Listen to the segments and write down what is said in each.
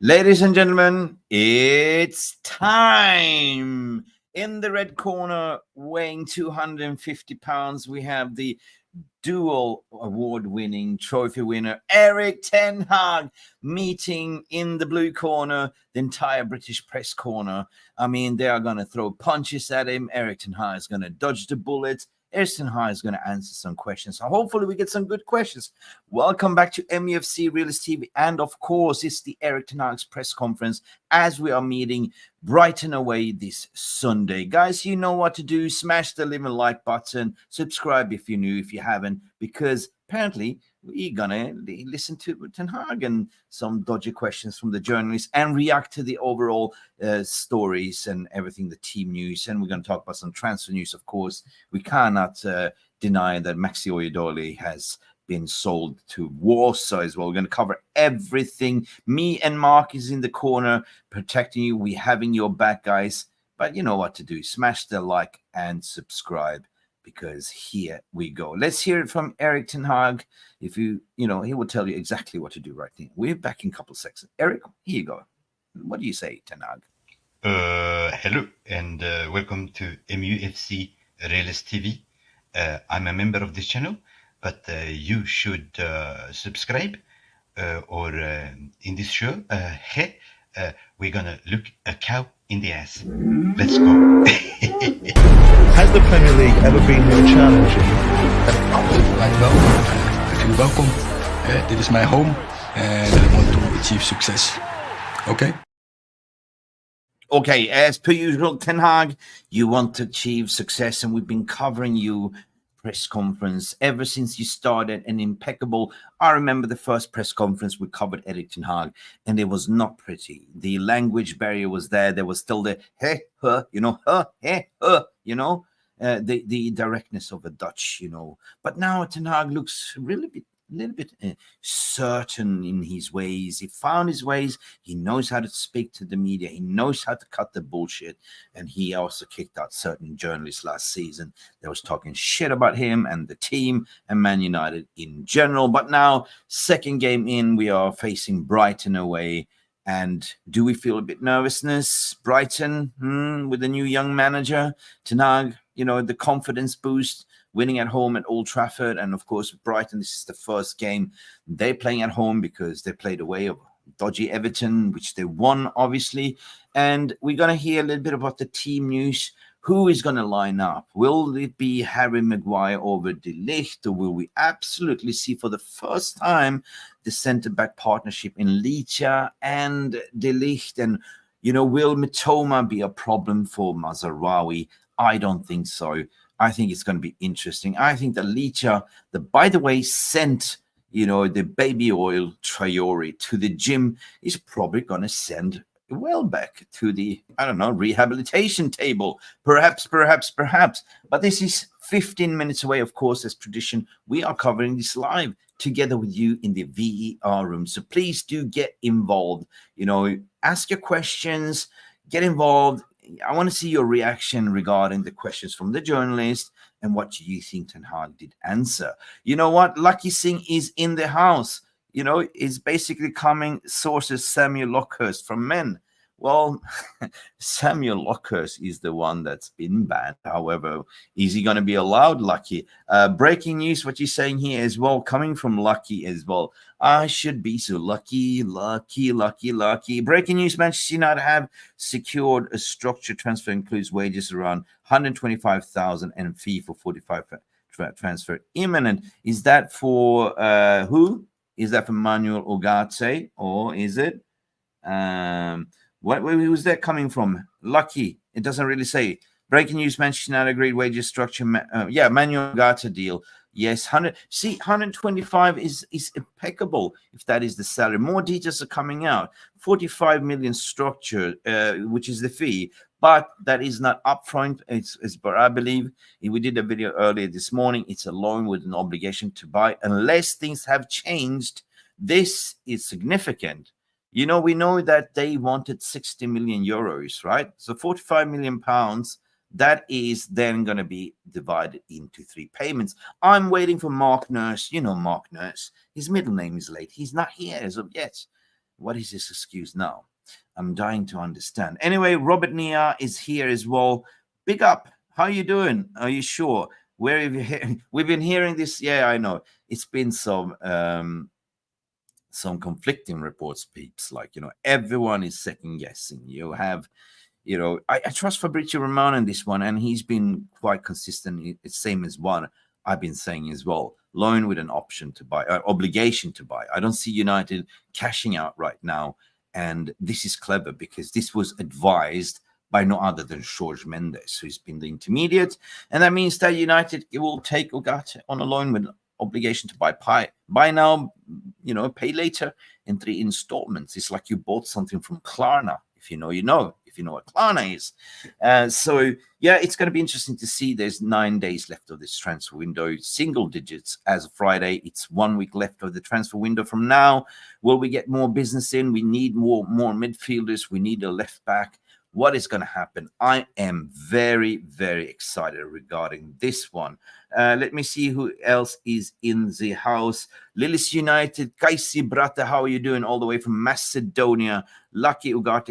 Ladies and gentlemen, it's time. In the red corner, weighing 250 pounds, we have the dual award-winning trophy winner, Erik Ten Hag, meeting in the blue corner, the entire British press corner. I mean, they are going to throw punches at him. Erik Ten Hag is going to dodge the bullets. Erik Ten Hag is going to answer some questions. So hopefully we get some good questions. Welcome back to Mufc Realist TV. And of course, it's the Erik Ten Hag's press conference as we are meeting Brighton away this Sunday. Guys, you know what to do. Smash the like button. Subscribe if you're new, if you haven't, because apparently we're gonna listen to Ten Hag and some dodgy questions from the journalists and react to the overall stories and everything, the team news. And we're going to talk about some transfer news, of course. We cannot deny that Maxi Oyedole has been sold to Warsaw as well. We're going to cover everything. Me and Mark is in the corner protecting you. We're having your back, guys. But you know what to do. Smash the like and subscribe, because here we go. Let's hear it from Erik Ten Hag. If he will tell you exactly what to do right now. We're back in a couple of seconds. Erik, here you go. What do you say, Ten Hag? Hello and welcome to Mufc Realist TV. I'm a member of this channel, but you should subscribe or in this show, we're gonna look a cow in the ass. Let's go. Has the Premier League ever been more challenging? I feel welcome. Dit is mijn home and I want to achieve success. Okay? Okay, as per usual, Ten Hag, you want to achieve success, and we've been covering you press conference ever since you started, and impeccable. I remember the first press conference we covered Erik Ten Hag, and it was not pretty. The language barrier was there. There was still the the directness of a Dutch, But now Ten Hag looks really a little bit certain in his ways. He found his ways. He knows how to speak to the media. He knows how to cut the bullshit. And he also kicked out certain journalists last season that was talking shit about him and the team and Man United in general. But now, second game in, we are facing Brighton away. And do we feel a bit nervousness? Brighton, with the new young manager, Ten Hag, the confidence boost, winning at home at Old Trafford. And of course, Brighton, this is the first game they're playing at home because they played away of dodgy Everton, which they won, obviously. And we're going to hear a little bit about the team news. Who is going to line up? Will it be Harry Maguire over Deligt, or will we absolutely see for the first time the centre-back partnership in Licha and Deligt? And, will Mitoma be a problem for Mazraoui? I don't think so. I think it's going to be interesting. I think the Licha, by the way, sent, the baby oil Traore to the gym, is probably going to send Welbeck to the, rehabilitation table. Perhaps. But this is 15 minutes away, of course, as tradition. We are covering this live together with you in the VER room. So please do get involved. Ask your questions, get involved. I want to see your reaction regarding the questions from the journalist and what you think Ten Hag did answer. You know what? Lucky Singh is in the house. Is basically coming sources Samuel Lockhurst from Men. Well, Samuel Lockhurst is the one that's been banned. However, is he going to be allowed, Lucky? Breaking news, what you're saying here as well, coming from Lucky as well. I should be so lucky. Breaking news, Manchester United have secured a structured transfer, includes wages around 125,000 and fee for 45 transfer imminent. Is that for who? Is that for Manuel Ugarte, or is it? Who's that coming from? Lucky. It doesn't really say. Breaking news, Manchester United agreed wages structure. Manuel Ugarte deal. Yes, 125 is impeccable if that is the salary. More details are coming out. 45 million structure, which is the fee, but that is not upfront. But I believe we did a video earlier this morning. It's a loan with an obligation to buy unless things have changed. This is significant. We know that they wanted 60 million euros, right? So 45 million pounds, that is then going to be divided into 3 payments. I'm waiting for Mark Nurse. Mark Nurse. His middle name is late. He's not here as of yet. What is his excuse now? I'm dying to understand. Anyway, Robert Nia is here as well. Big up. How you doing? Are you sure? Where have you we've been hearing this? Yeah, I know. It's been some conflicting reports, peeps. Like, everyone is second guessing. You have, I trust Fabrizio Romano in this one, and he's been quite consistent. It's same as one I've been saying as well. Loan with an option to buy, obligation to buy. I don't see United cashing out right now. And this is clever because this was advised by no other than Jorge Mendes, who's been the intermediate. And that means that United will take Ugarte on a loan with obligation to buy now, pay later in 3 installments. It's like you bought something from Klarna. If you know, you know. If you know what Klarna is. So, yeah, it's going to be interesting to see. There's 9 days left of this transfer window, single digits as of Friday. It's 1 week left of the transfer window from now. Will we get more business in? We need more midfielders. We need a left back. What is going to happen? I am very, very excited regarding this one. Let me see who else is in the house. Lillis United, Kaisi Brata, how are you doing? All the way from Macedonia. Lucky Ugarte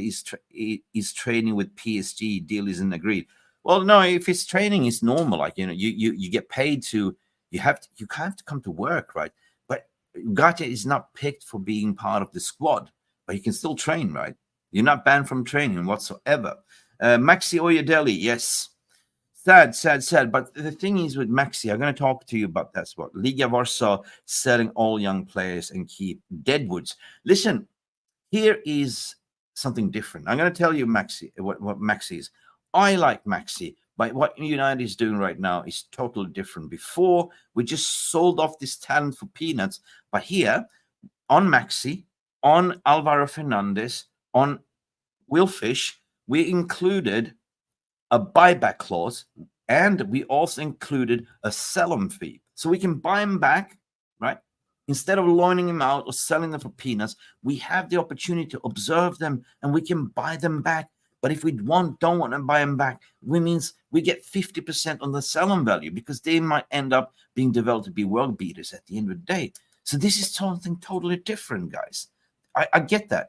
is training with PSG. Deal isn't agreed. Well, no, if it's training, it's normal. Like, you get paid to, you have to come to work, right? But Ugarte is not picked for being part of the squad, but he can still train, right? You're not banned from training whatsoever. Maxi Oyedeli, yes. Sad. But the thing is with Maxi, I'm going to talk to you about that spot. Liga Warsaw selling all young players and keep Deadwoods. Listen, here is something different. I'm going to tell you Maxi, what Maxi is. I like Maxi, but what United is doing right now is totally different. Before, we just sold off this talent for peanuts. But here, on Maxi, on Alvaro Fernandez, on Will Fish, we included a buyback clause, and we also included a sell-on fee. So we can buy them back, right? Instead of loaning them out or selling them for peanuts, we have the opportunity to observe them and we can buy them back. But if we don't want to buy them back, it means we get 50% on the sell-on value because they might end up being developed to be world beaters at the end of the day. So this is something totally different, guys. I get that,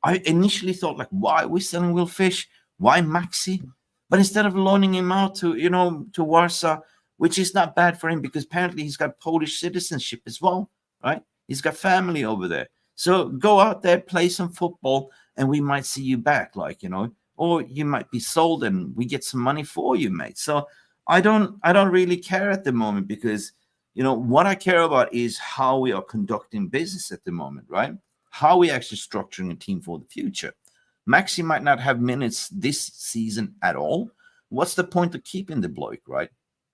I initially thought, why are we selling Will Fish? Why Maxi? But instead of loaning him out to Warsaw, which is not bad for him because apparently he's got Polish citizenship as well, right? He's got family over there. So go out there, play some football, and we might see you back, or you might be sold and we get some money for you, mate. So I don't really care at the moment because, what I care about is how we are conducting business at the moment, right? How we actually structuring a team for the future. Maxi might not have minutes this season at all. What's the point of keeping the bloke, right?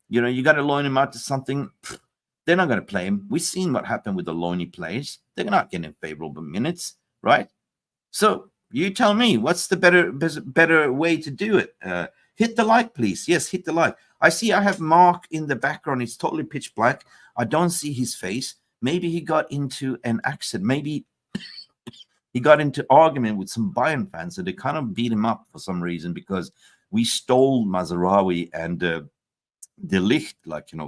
You got to loan him out to something. They're not going to play him. We've seen what happened with the loany players. They're not getting favorable minutes, right? So you tell me, what's the better way to do it? Hit the like, please. Yes, hit the like. I see I have Mark in the background. It's totally pitch black. I don't see his face. Maybe he got into an accident. Maybe he got into argument with some Bayern fans, so they kind of beat him up for some reason because we stole Mazraoui and Deligt,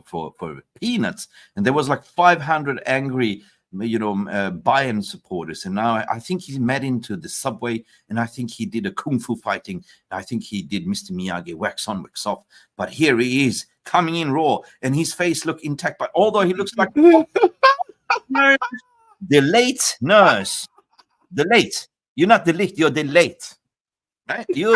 for peanuts. And there was 500 angry, Bayern supporters. And now I think he met into the subway, and I think he did a kung fu fighting. I think he did Mr. Miyagi, wax on, wax off. But here he is coming in raw, and his face looked intact. But although he looks like the late nurse. Delayed. You're not Deligt, you're delayed. Right? You're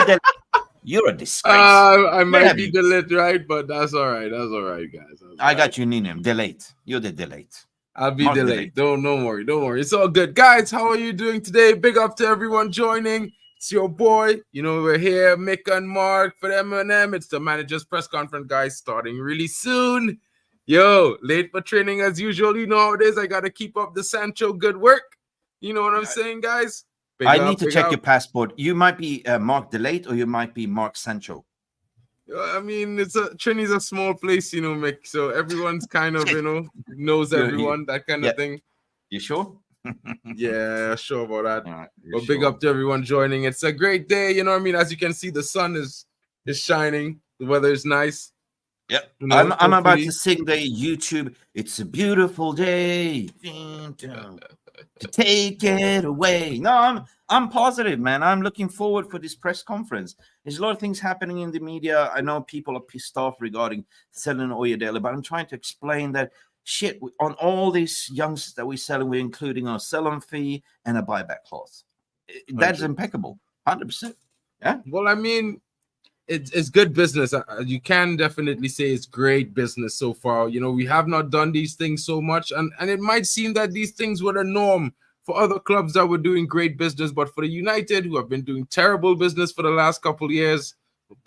a disgrace. I might be Delit, right? But that's all right. That's all right, guys. I got your new name, Delayed. You're the delayed. I'll be delayed. Don't worry. It's all good. Guys, how are you doing today? Big up to everyone joining. It's your boy. We're here, Mick and Mark for M&M. It's the manager's press conference, guys, starting really soon. Yo, late for training as usual. You know how it is. I got to keep up the Sancho good work. You know what I'm saying, guys? I need to check your passport. You might be Mark Delayed or you might be Mark Sancho. I mean, Trinity's a small place, Mick. So everyone's kind of, knows everyone, that kind of thing. You sure? Yeah, sure about that. Right, but big up to everyone joining. It's a great day, you know what I mean? As you can see, the sun is shining. The weather is nice. Yep. I'm about to sing the YouTube. It's a beautiful day. to take it away. No, I'm positive, man. I'm looking forward for this press conference. There's a lot of things happening in the media. I know people are pissed off regarding selling Ugarte, but I'm trying to explain that shit on all these youngsters that we're selling, we're including a sell-on fee and a buyback clause. That's impeccable, 100%. Yeah. Well, I mean, it's good business. You can definitely say it's great business so far. You know, we have not done these things so much, and it might seem that these things were the norm for other clubs that were doing great business, but for the United, who have been doing terrible business for the last couple of years,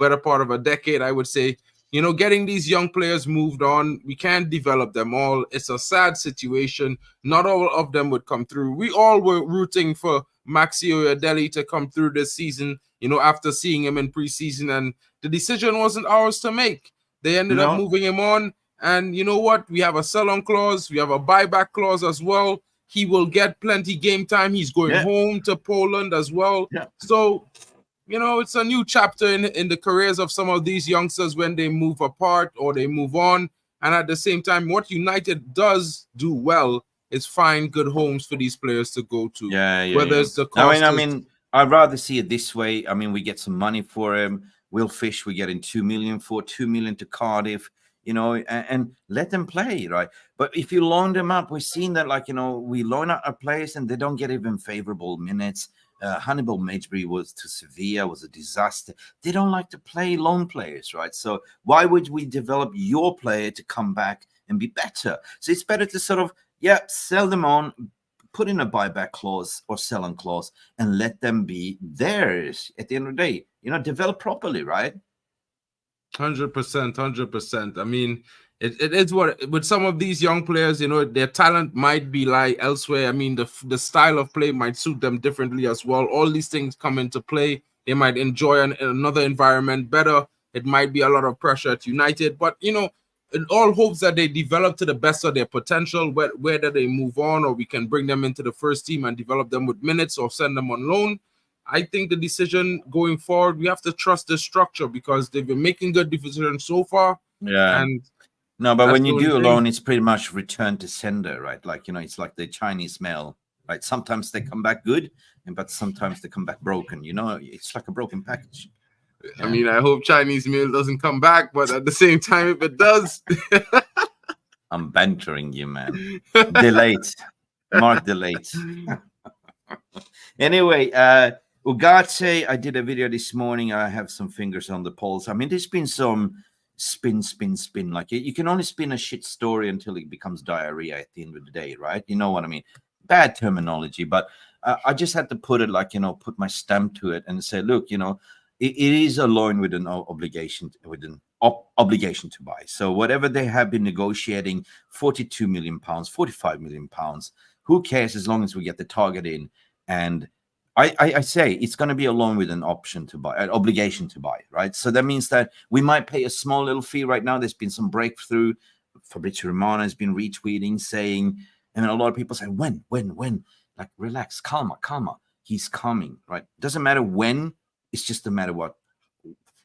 better part of a decade, I would say, you know, getting these young players moved on, we can't develop them all. It's a sad situation. Not all of them would come through. We all were rooting for Deligt to come through this season, you know, after seeing him in preseason, and the decision wasn't ours to make. They ended up moving him on, and you know what? We have a sell-on clause. We have a buyback clause as well. He will get plenty game time. He's going home to Poland as well. Yeah. So, you know, it's a new chapter in the careers of some of these youngsters when they move apart or they move on. And at the same time, what United does do well is find good homes for these players to go to. Whether it's the cost. I mean, I'd rather see it this way. I mean, we get some money for him. Will Fish, we're getting 2 million for 2 million to Cardiff, you know, and let them play, right? But if you loan them up, we're seeing that, like, you know, we loan out our players and they don't get even favorable minutes. Hannibal Maidbury was to Sevilla, was a disaster. They don't like to play loan players, right? So why would we develop your player to come back and be better? So it's better to sort of, sell them on, put in a buyback clause or sell-on clause, and let them be theirs at the end of the day. You know, develop properly, right? 100%. I mean, it is what with some of these young players, you know, their talent might be like elsewhere. I mean, the style of play might suit them differently as well. All these things come into play. They might enjoy another environment better. It might be a lot of pressure at United, but you know, in all hopes that they develop to the best of their potential, whether they move on or we can bring them into the first team and develop them with minutes or send them on loan. I think the decision going forward, we have to trust the structure because they've been making good decisions so far. Yeah. And no, but when you do a loan, it's pretty much return to sender, right? Like, you know, it's like the Chinese mail, right? Sometimes they come back good, but sometimes they come back broken. You know, it's like a broken package. Yeah. I mean, I hope Chinese mail doesn't come back, but at the same time, if it does, I'm bantering you, man. Deligt, Mark Deligt. Anyway, Ugarte, I did a video this morning. I have some fingers on the pulse. I mean, there's been some spin. Like, you can only spin a shit story until it becomes diarrhea at the end of the day, right? You know what I mean? Bad terminology, but I just had to put it, like, you know, put my stamp to it and say, look, you know, it is a loan with an obligation, obligation to buy. So whatever they have been negotiating, 42 million pounds, 45 million pounds, who cares as long as we get the target in? And I say it's going to be a loan with an option to buy, an obligation to buy, right? So that means that we might pay a small little fee right now. There's been some breakthrough. Fabrizio Romano has been retweeting, saying, and a lot of people say, when? Like, relax, calma. He's coming, right? Doesn't matter when. It's just a matter what,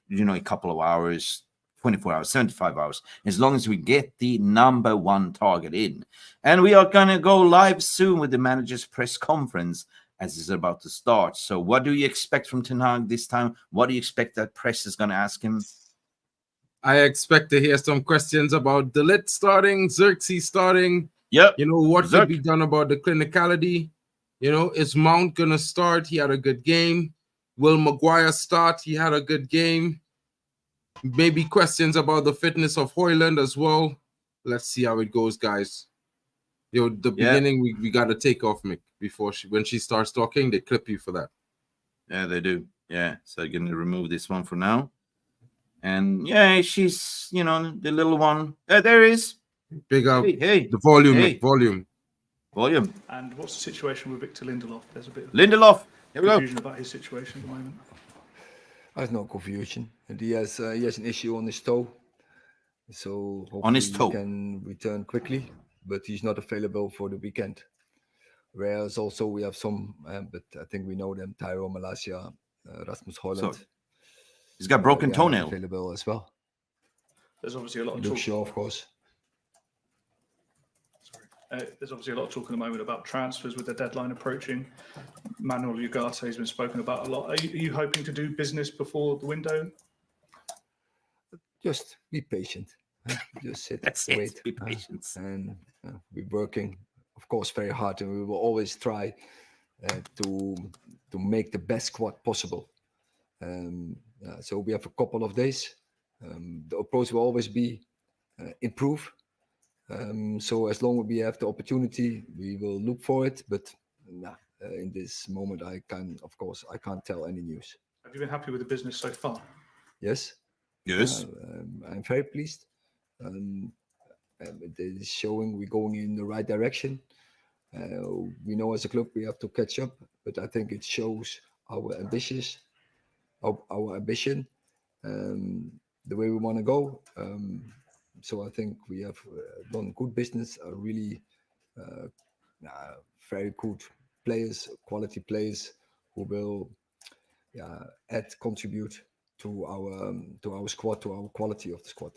you know, a couple of hours, 24 hours, 75 hours, as long as we get the number one target in. And we are going to go live soon with the manager's press conference as it's about to start. So what do you expect from Ten Hag this time? What do you expect that press is going to ask him? I expect to hear some questions about Delit starting, Zirkzee starting. Yep. You know, what could be done about the clinicality? You know, is Mount going to start? He had a good game. Will Maguire start? He had a good game. Maybe questions about the fitness of Højlund as well. Let's see how it goes, guys. You know, the beginning, we got to take off Mick before when she starts talking. They clip you for that. Yeah, they do. Yeah, so I'm going to remove this one for now. And yeah, she's, you know, the little one. There is. Big up. Hey. The volume, Mick, volume. And what's the situation with Victor Lindelof? There's a bit of Lindelof. Here we confusion go. about his situation at the moment. There's no confusion. And he has an issue on his toe. So on his toe he can return quickly, but he's not available for the weekend. Whereas also we have some, but I think we know them, Tyro Malasia, Rasmus Højlund. He's got broken toenail. Available as well. There's obviously a lot of Luke talk. Shaw, of course. There's obviously a lot of talk at the moment about transfers with the deadline approaching. Manuel Ugarte has been spoken about a lot. Are you hoping to do business before the window? Just be patient. Just sit, That's wait. it. Be patient. And we're working, of course, very hard, and we will always try to make the best squad possible. So we have a couple of days. The approach will always be improve. So as long as we have the opportunity, we will look for it. But in this moment, I can't tell any news. Have you been happy with the business so far? Yes. Yes. I'm very pleased. It is showing we're going in the right direction. We know as a club we have to catch up, but I think it shows our ambition, the way we want to go. So I think we have done good business, really very good players, quality players who will contribute to our squad, to our quality of the squad.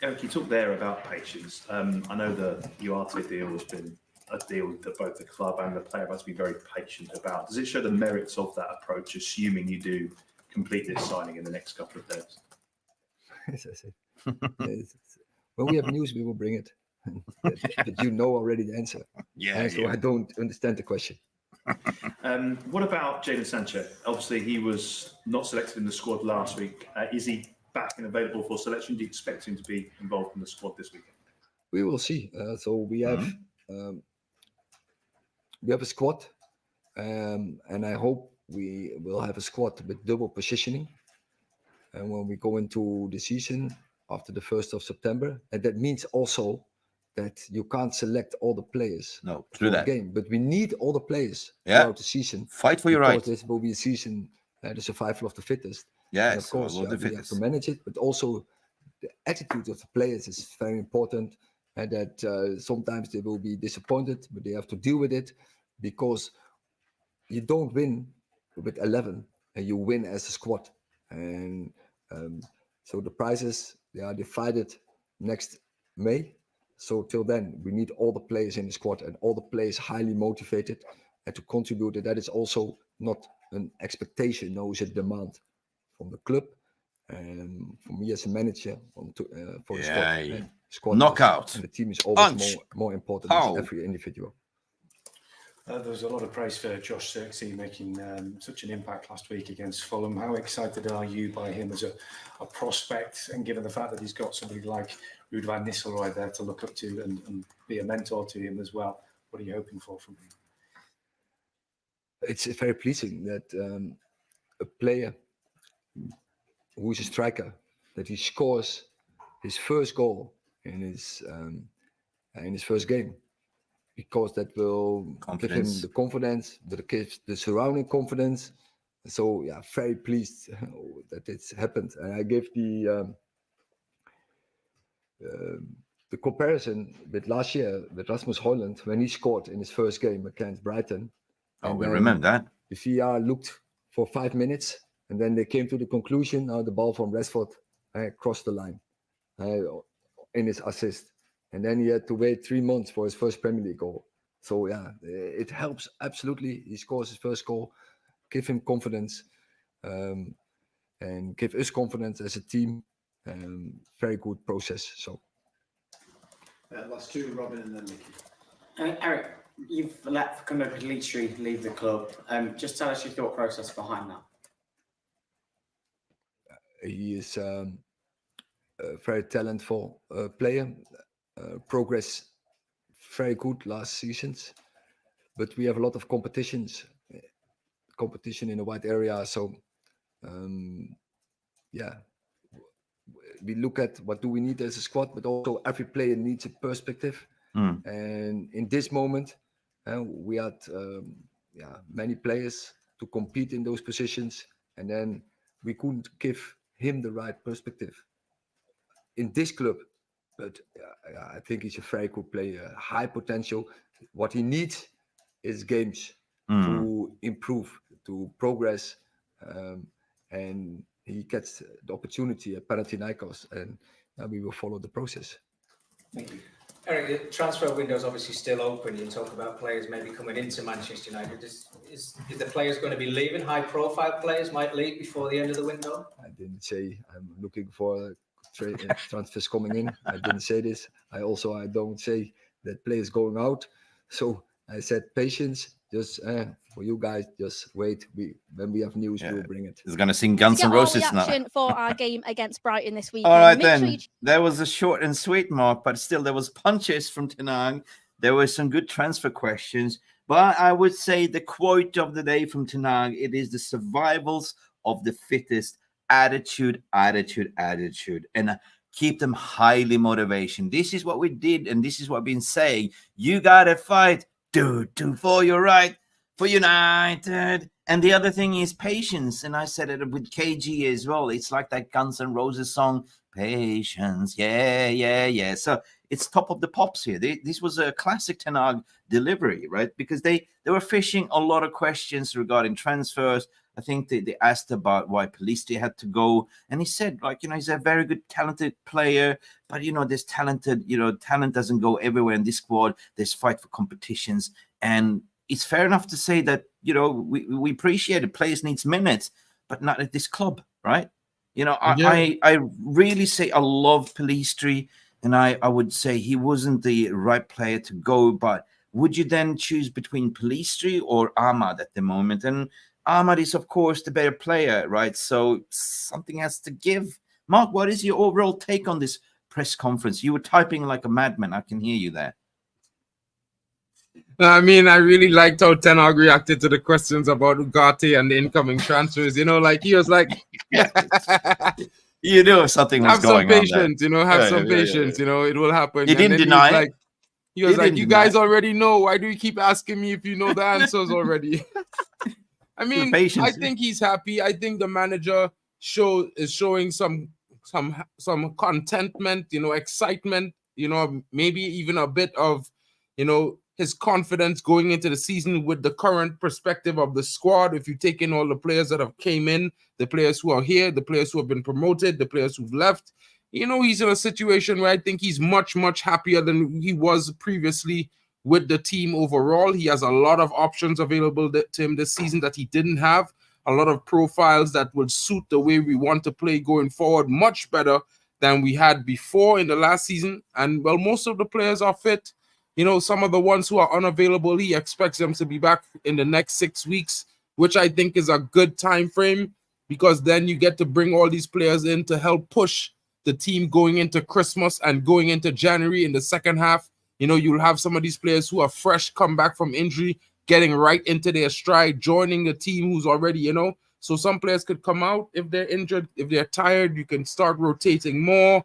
Erik, you talked there about patience. I know the Ugarte deal has been a deal that both the club and the player has to be very patient about. Does it show the merits of that approach, assuming you do complete this signing in the next couple of days? As I said, when we have news, we will bring it. But you know already the answer. So I don't understand the question. What about Jadon Sancho? Obviously, he was not selected in the squad last week. Is he back and available for selection? Do you expect him to be involved in the squad this weekend? We will see. So we have a squad, and I hope we will have a squad with double positioning. And when we go into the season after the 1st of September, and that means also that you can't select all the players for the game, but we need all the players throughout the season. Fight for your right. This will be a season, the survival of the fittest. Yes, and of course, we have to manage it, but also the attitude of the players is very important. And that sometimes they will be disappointed, but they have to deal with it, because you don't win with 11, and you win as a squad. And so the prizes, they are divided next May. So till then, we need all the players in the squad and all the players highly motivated and to contribute. And that is also not an expectation, no, it's a demand from the club and for me as a manager for the squad. Knockout. And the team is always more important than every individual. There was a lot of praise for Josh Zirkzee making such an impact last week against Fulham. How excited are you by him as a prospect, and given the fact that he's got somebody like Ruud van Nistelrooy there to look up to and be a mentor to him as well? What are you hoping for from him? It's very pleasing that a player who is a striker, that he scores his first goal in his first game. Because that will give him the confidence, that gives the surrounding confidence. So very pleased that it's happened. And I give the comparison with last year with Rasmus Højlund when he scored in his first game against Brighton. Oh, we remember that. The VR looked for 5 minutes, and then they came to the conclusion: the ball from Rashford crossed the line in his assist. And then he had to wait 3 months for his first Premier League goal. So it helps absolutely. He scores his first goal, give him confidence, and give us confidence as a team. Very good process. So last two, Robin and then Mickey. Erik, you've let Deligt leave the club. Just tell us your thought process behind that. He is a very talented player. Progress very good last seasons, but we have a lot of competition in a wide area. So we look at what do we need as a squad, but also every player needs a perspective. And in this moment, we had many players to compete in those positions, and then we couldn't give him the right perspective in this club. But I think he's a very good player, high potential. What he needs is games to improve, to progress, and he gets the opportunity at Panathinaikos, and we will follow the process. Thank you. Erik, the transfer window is obviously still open. You talk about players maybe coming into Manchester United. Is the players going to be leaving? High-profile players might leave before the end of the window? I didn't say I'm looking for transfers coming in. I didn't say this. I don't say that players going out. So I said patience. Just for you guys, just wait. When we have news, we'll bring it. He's going to sing Guns N' Roses now. For our game against Brighton this weekend. All right, then. There was a short and sweet, Mark, but still there was punches from Ten Hag. There were some good transfer questions. But I would say the quote of the day from Ten Hag, it is the survivals of the fittest. Attitude. And keep them highly motivation. This is what we did, and this is what I've been saying. You got to fight. For your right, for United. And the other thing is patience. And I said it with KG as well. It's like that Guns N' Roses song, patience. Yeah. So it's top of the pops here. This was a classic Ten Hag delivery, right? Because they were fishing a lot of questions regarding transfers. I think they asked about why Fittest had to go. And he said, he's a very good, talented player. But, there's talent doesn't go everywhere in this squad. There's fight for competitions. And it's fair enough to say that, we appreciate it. Players needs minutes, but not at this club, right? I really say I love Fittest. And I would say he wasn't the right player to go. But would you then choose between Fittest or Ahmad at the moment? And Ahmad is, of course, the better player, right? So something has to give. Mark, what is your overall take on this press conference? You were typing like a madman. I can hear you there. I mean, I really liked how Ten Hag reacted to the questions about Ugarte and the incoming transfers. He was like, you knew something was going on. Have some patience, have some patience, it will happen. He didn't deny it. He was like, you guys already know. Why do you keep asking me if you know the answers already? I mean, I think he's happy. I think the manager is showing some contentment, excitement, maybe even a bit of, his confidence going into the season with the current perspective of the squad. If you take in all the players that have came in, the players who are here, the players who have been promoted, the players who've left, he's in a situation where I think he's much, much happier than he was previously with the team overall. He has a lot of options available to him this season that he didn't have. A lot of profiles that will suit the way we want to play going forward much better than we had before in the last season. And, well, most of the players are fit. Some of the ones who are unavailable, he expects them to be back in the next 6 weeks, which I think is a good time frame, because then you get to bring all these players in to help push the team going into Christmas and going into January in the second half. You'll have some of these players who are fresh, come back from injury, getting right into their stride, joining the team who's already, So some players could come out if they're injured. If they're tired, you can start rotating more.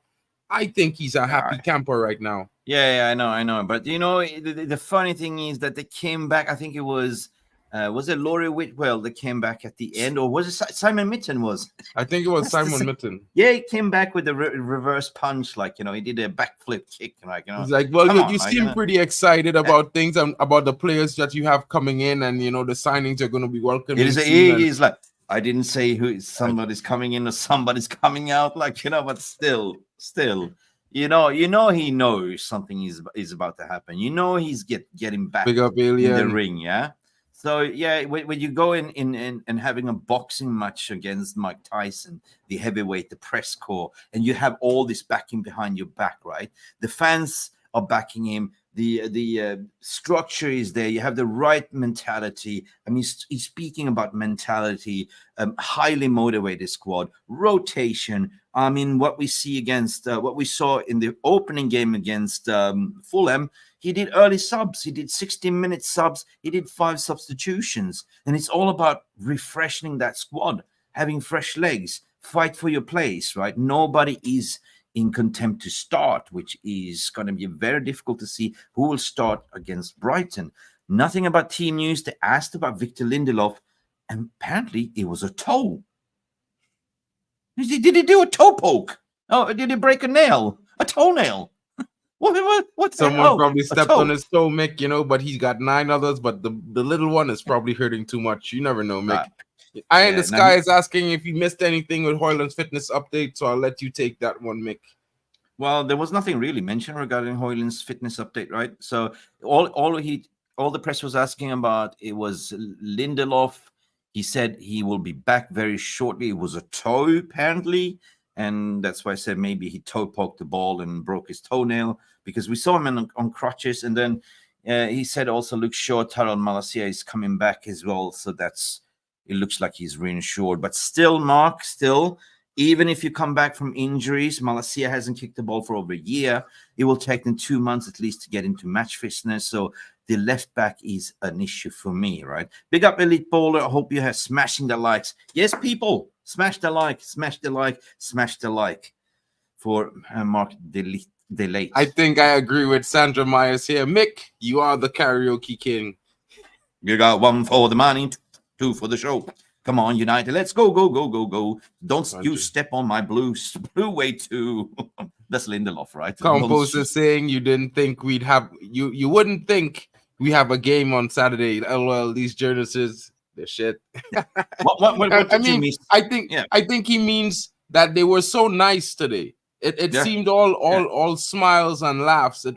I think he's a happy camper right now. Yeah, I know. But, the funny thing is that they came back. I think it was it Laurie Whitwell that came back at the end? Or was it Simon Mitten was? I think it was Simon Mitten. Yeah, he came back with a reverse punch. He did a backflip kick. He's like, well, you seem pretty excited about things and about the players that you have coming in, and, the signings are going to be welcome. He's like, I didn't say who somebody's coming in or somebody's coming out, but still, he knows something is about to happen. He's getting back Big up, Alien. in the ring, yeah. So yeah, when you go in and having a boxing match against Mike Tyson, the heavyweight, the press corps, and you have all this backing behind your back, right? The fans are backing him. The structure is there. You have the right mentality. I mean, he's speaking about mentality, highly motivated squad, rotation. I mean, what we see against what we saw in the opening game against Fulham, he did early subs. He did 16-minute subs. He did 5 substitutions. And it's all about refreshing that squad, having fresh legs, fight for your place, right? Nobody is in contempt to start, which is going to be very difficult to see who will start against Brighton. Nothing about team news. They asked about Victor Lindelof, and apparently it was a toe. Did he do a toe poke? Oh, did he break a nail? A toenail? What Someone probably stepped on his toe, Mick, but he's got 9 others, but the little one is probably hurting too much. You never know, Mick. In the Sky is asking if you missed anything with Hoyland's fitness update, so I'll let you take that one, Mick. Well, there was nothing really mentioned regarding Højlund's fitness update, right? So all the press was asking about, it was Lindelof. He said he will be back very shortly. It was a toe, apparently. And that's why I said maybe he toe poked the ball and broke his toenail, because we saw him on crutches. And then he said also Luke Shaw, Tyrell Malacia is coming back as well. So it looks like he's reinsured. But still, Mark, even if you come back from injuries, Malacia hasn't kicked the ball for over a year. It will take them 2 months at least to get into match fitness. So the left back is an issue for me, right? Big up Elite Bowler. I hope you have smashing the likes. Yes, people, smash the like for Mark Delit. I think I agree with Sandra Myers here. Mick, you are the karaoke king. You got 1 for the money, 2 for the show. Come on, United. Let's go. Don't you step on my blue way too. That's Lindelof, right? Compose is saying you didn't think we'd have you wouldn't think we have a game on Saturday. LOL, these journalists, they're shit. What I mean, I think he means that they were so nice today. It seemed all smiles and laughs. It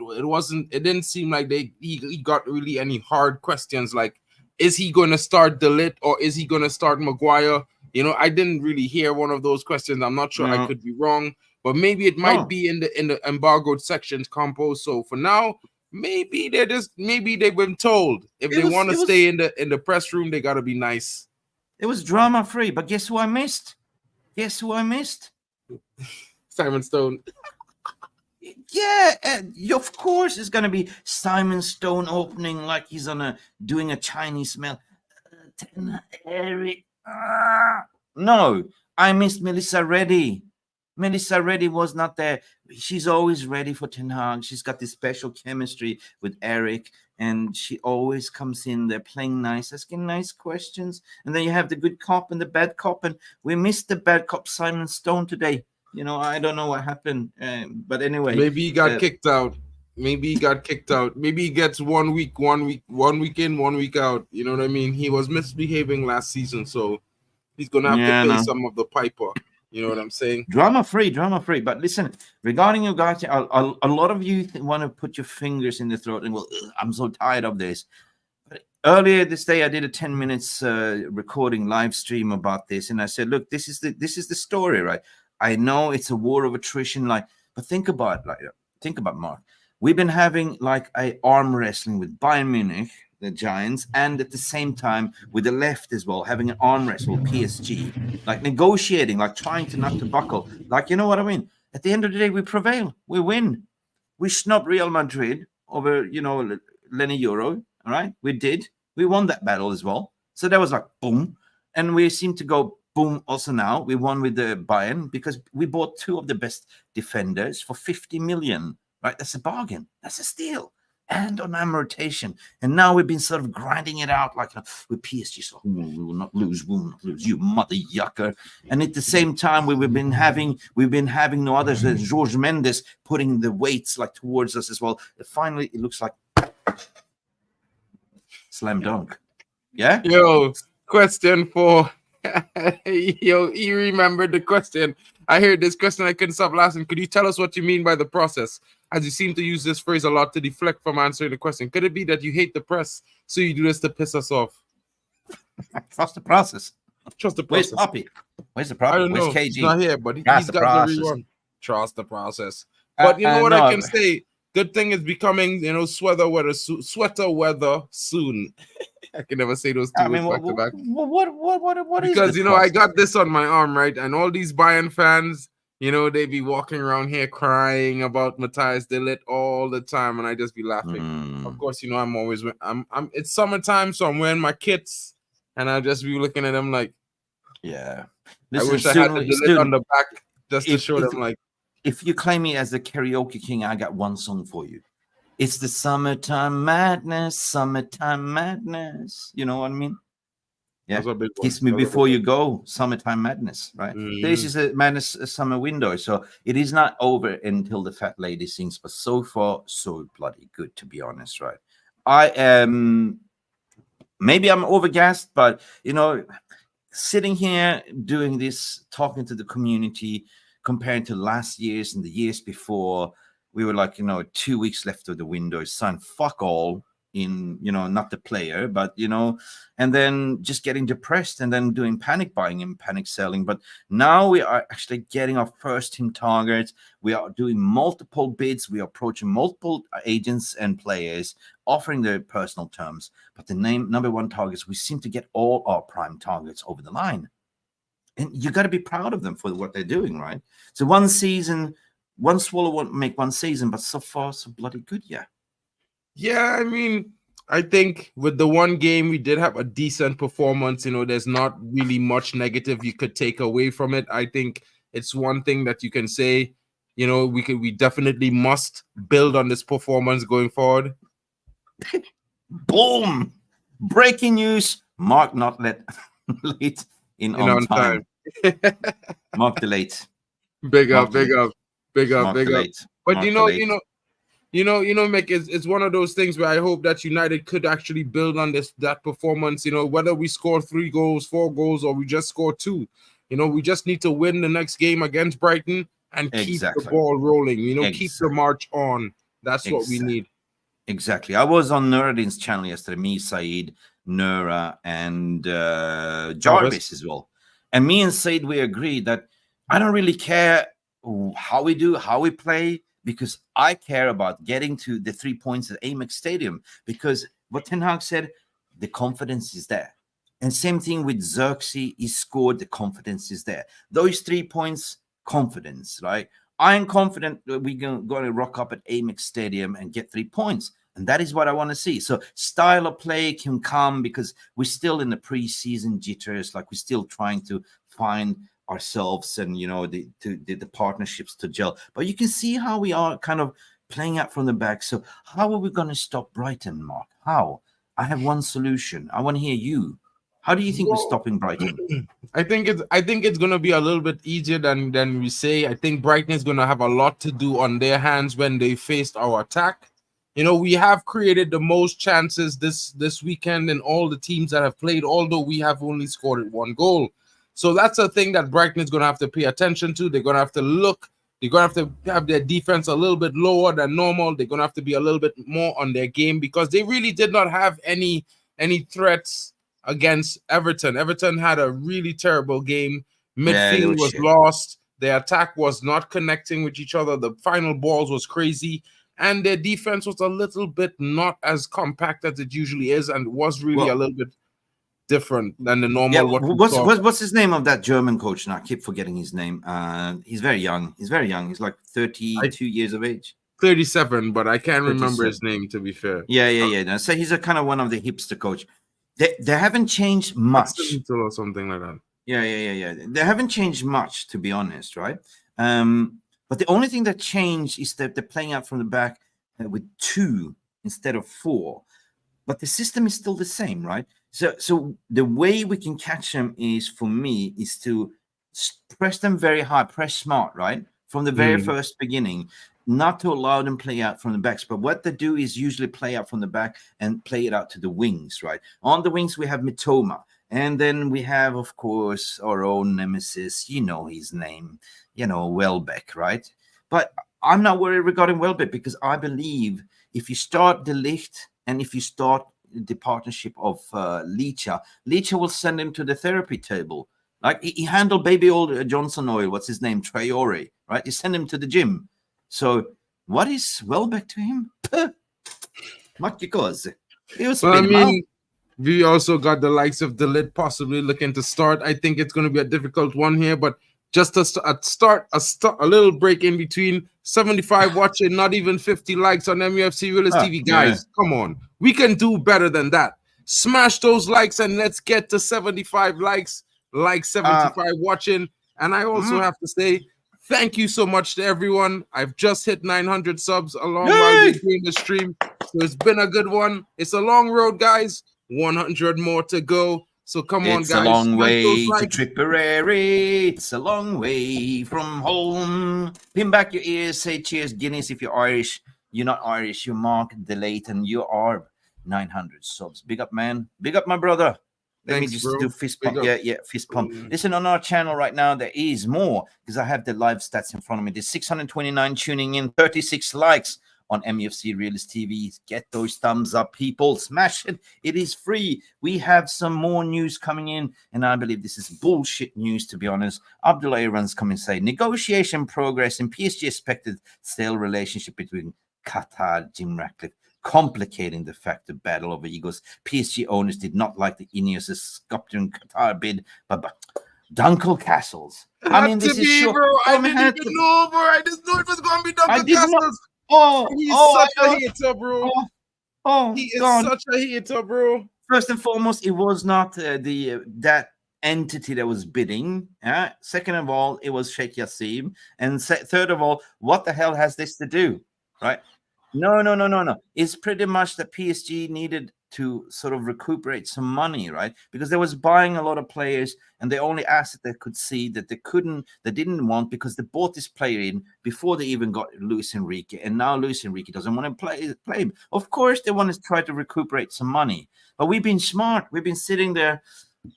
didn't seem like he got really any hard questions like, is he going to start Delit or is he going to start Maguire? You know, I didn't really hear one of those questions. I'm not sure. I could be wrong, but maybe it might be in the embargoed sections, Compose. So for now, maybe they've been told if they want to stay in the press room, they got to be nice. It was drama free, but guess who I missed? Simon Stone. Yeah, of course it's going to be Simon Stone opening like he's doing a Chinese smell. Erik. No, I missed Melissa Reddy. Melissa Reddy was not there. She's always ready for Ten Hag. She's got this special chemistry with Erik, and she always comes in there playing nice, asking nice questions. And then you have the good cop and the bad cop, and we missed the bad cop Simon Stone today. You know, I don't know what happened, but anyway. Maybe he got kicked out. Maybe he gets 1 week, 1 week, 1 week in, 1 week out. You know what I mean? He was misbehaving last season, so he's gonna have to pay some of the piper. You know what I'm saying? Drama free. But listen, regarding Ugarte, a lot of you want to put your fingers in the throat and well, I'm so tired of this. But earlier this day, I did a 10 minutes recording live stream about this, and I said, look, this is the story, right? I know it's a war of attrition, but think about Mark. We've been having like a arm wrestling with Bayern Munich, the Giants, and at the same time with the left as well, having an arm wrestle with PSG, like negotiating, like trying to not to buckle. Like, you know what I mean? At the end of the day, we prevail, we win. We snubbed Real Madrid over, Lenny Euro. All right, we won that battle as well. So that was like boom, and we seem to go. Boom, also now we won with the Bayern because we bought 2 of the best defenders for 50 million, right? That's a bargain. That's a steal. And on amortization. And now we've been sort of grinding it out like with PSG. So we will not lose, you mother yucker. And at the same time, we've been having no others than Jorge Mendes putting the weights like towards us as well. Finally, it looks like slam dunk. Yeah? Yo, question for yo, you remembered the question. I heard this question. I couldn't stop laughing. Could you tell us what you mean by the process? As you seem to use this phrase a lot to deflect from answering the question. Could it be that you hate the press, so you do this to piss us off? Trust the process. Trust the process. Where's Poppy? Where's the problem? Where's KG? He's not here, but he's got the rerun. Trust the process. But you know what I can say? Good thing is becoming, sweater weather soon. I can never say those two words back to back. What is because I got this on my arm, right? And all these Bayern fans, they be walking around here crying about Matthias Delit all the time, and I just be laughing. Of course, I'm always it's summertime, so I'm wearing my kits, and I'll just be looking at them like, yeah. Listen, I wish I had the Delit on the back just to show them like. If you claim me as the karaoke king, I got one song for you. It's the summertime madness. You know what I mean? Yeah. Kiss me before you go. Summertime madness, right? This is a madness summer window. So it is not over until the fat lady sings. But so far, so bloody good, to be honest, right? I am, maybe I'm overgassed, but, sitting here doing this, talking to the community, compared to last year's and the years before, we were like, 2 weeks left of the window, sign fuck all in, not the player, but, and then just getting depressed and then doing panic buying and panic selling. But now we are actually getting our first team targets. We are doing multiple bids. We are approaching multiple agents and players, offering their personal terms. But the number one targets, we seem to get all our prime targets over the line. And you got to be proud of them for what they're doing, right? So one season, one swallow won't make one season, but so far, so bloody good, yeah. Yeah, I mean, I think with the one game we did have a decent performance. There's not really much negative you could take away from it. I think it's one thing that you can say, we definitely must build on this performance going forward. Boom! Breaking news: Mark not let late in on time. Mark Delit. Big up. But Mark Mick, it's one of those things where I hope that United could actually build on that performance. Whether we score 3 goals, 4 goals, or we just score 2. We just need to win the next game against Brighton and keep the ball rolling. Keep the march on. That's what we need. Exactly. I was on Nuruddin's channel yesterday. Me, Saeed, Nura, and Jarvis as well. And me and Saeed, we agreed that I don't really care how we do, how we play, because I care about getting to the 3 points at Amex Stadium, because what Ten Hag said, the confidence is there. And same thing with Zirkzee, he scored, the confidence is there. Those 3 points, confidence, right? I'm confident that we're going to rock up at Amex Stadium and get 3 points. And that is what I want to see. So style of play can come because we're still in the preseason jitters, like we're still trying to find ourselves and the partnerships to gel. But you can see how we are kind of playing out from the back. So how are we going to stop Brighton, Mark? How? I have one solution. I want to hear you. How do you think we're stopping Brighton? I think it's going to be a little bit easier than we say. I think Brighton is going to have a lot to do on their hands when they faced our attack. We have created the most chances this weekend in all the teams that have played, although we have only scored 1 goal. So that's a thing that Brighton is going to have to pay attention to. They're going to have to look. They're going to have to have their defense a little bit lower than normal. They're going to have to be a little bit more on their game because they really did not have any threats against Everton. Everton had a really terrible game. Midfield was lost. Their attack was not connecting with each other. The final balls was crazy. And their defense was a little bit not as compact as it usually is and was really a little bit different than the normal. Yeah, what's his name of that German coach? Now I keep forgetting his name. He's very young. He's very like 32 years of age. 37, but I can't remember his name, to be fair. Yeah. So he's a kind of one of the hipster coach. They haven't changed much. Or something like that. Yeah. They haven't changed much, to be honest, right? But the only thing that changed is that they're playing out from the back with 2 instead of 4. But the system is still the same, right? So the way we can catch them is, for me, is to press them very high, press smart, right? From the very first beginning, not to allow them play out from the backs. But what they do is usually play out from the back and play it out to the wings, right? On the wings, we have Mitoma. And then we have, of course, our own nemesis, his name, Welbeck, right? But I'm not worried regarding Welbeck because I believe if you start Deligt and if you start the partnership of Licha will send him to the therapy table. Like he handled baby old Johnson Oil, what's his name, Traore, right? He sent him to the gym. So what is Welbeck to him? We also got the likes of Delit possibly looking to start. I think it's going to be a difficult one here, but just a little break in between. 75 watching, not even 50 likes on Mufc Realist TV. Guys, come on. We can do better than that. Smash those likes and let's get to 75 likes, like 75 watching. And I also have to say, thank you so much to everyone. I've just hit 900 subs along while we're doing the stream. So it's been a good one. It's a long road, guys. 100 more to go. So come on, guys. It's a long way to Tipperary. It's a long way from home. Pin back your ears. Say cheers, Guinness, if you're Irish. You're not Irish. You're Mark Delit, and you are 900 subs. Big up, man. Big up, my brother. Let me Thanks, just bro. do fist Big pump. up. Yeah, fist pump. Listen, on our channel right now, there is more because I have the live stats in front of me. There's 629 tuning in, 36 likes on MUFC Realist TV. Get those thumbs up, people. Smash it. It is free. We have some more news coming in, and I believe this is bullshit news, to be honest. Abdullah runs come and say, negotiation progress in PSG expected stale relationship between Qatar, Jim Ratcliffe, complicating the fact the battle over egos. PSG owners did not like the Ineos' sculptor in Qatar bid, but Dunkel Castles. I mean, this is sure. Bro. I didn't even know, bro. I just knew it was going to be Dunkel Castles. He's such a hater, bro. He is such a hater, bro. First and foremost, it was not that entity that was bidding. Second of all, it was Sheikh Yassim. And third of all, what the hell has this to do? Right? No. It's pretty much that PSG needed to sort of recuperate some money, right? Because they was buying a lot of players, and the only asset they could see that they didn't want, because they bought this player in before they even got Luis Enrique, and now Luis Enrique doesn't want to play him. Of course, they want to try to recuperate some money, but we've been smart. We've been sitting there.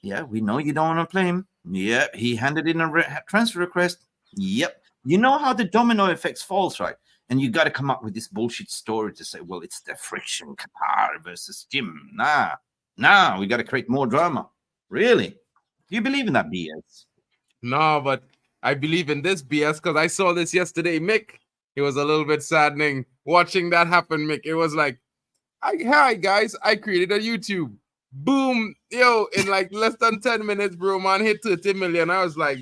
Yeah, we know you don't want to play him. Yeah, he handed in a transfer request. Yep. You know how the domino effects falls, right? And you got to come up with this bullshit story to say, well, it's the friction, Qatar versus Jim. Nah, we got to create more drama. Really? Do you believe in that BS? No, but I believe in this BS because I saw this yesterday, Mick. It was a little bit saddening watching that happen, Mick. It was like, hi, guys, I created a YouTube. Boom. Yo, in like less than 10 minutes, bro, man, hit 30 million. I was like,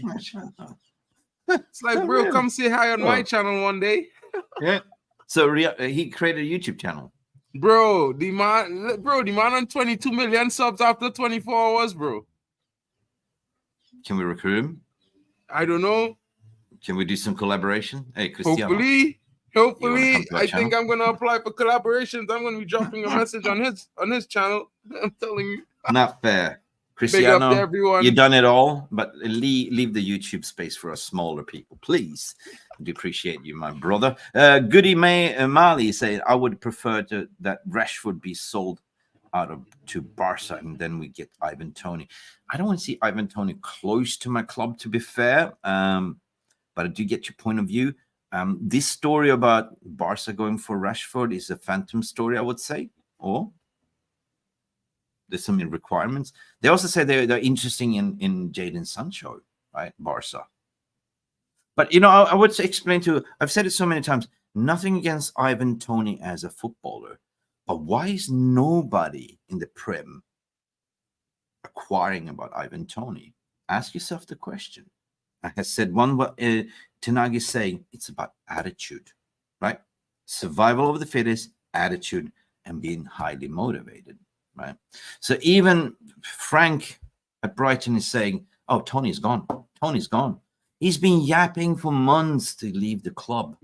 it's like, bro, come say hi on my channel one day. Yeah. So he created a YouTube channel. Bro, the man on 22 million subs after 24 hours, bro. Can we recruit him? I don't know. Can we do some collaboration? Hey, Cristiano. Hopefully, I think I'm gonna apply for collaborations. I'm gonna be dropping a message on his channel. I'm telling you. Not fair. Cristiano, big up to everyone. You've done it all, but leave the YouTube space for us smaller people, please. I do appreciate you, my brother. Goody Mali saying, I would prefer that Rashford be sold to Barca, and then we get Ivan Toney. I don't want to see Ivan Toney close to my club, to be fair, but I do get your point of view. This story about Barca going for Rashford is a phantom story, I would say, or there's some requirements. They also say they're interested in Jadon Sancho, right? Barca. But, you know, I would explain to, I've said it so many times, nothing against Ivan Toney as a footballer, but why is nobody in the Prem acquiring about Ivan Toney? Ask yourself the question. I have said Tenag is saying it's about attitude, right? Survival of the fittest, attitude, and being highly motivated, right? So even Frank at Brighton is saying, oh, Tony's gone. Tony's gone. He's been yapping for months to leave the club.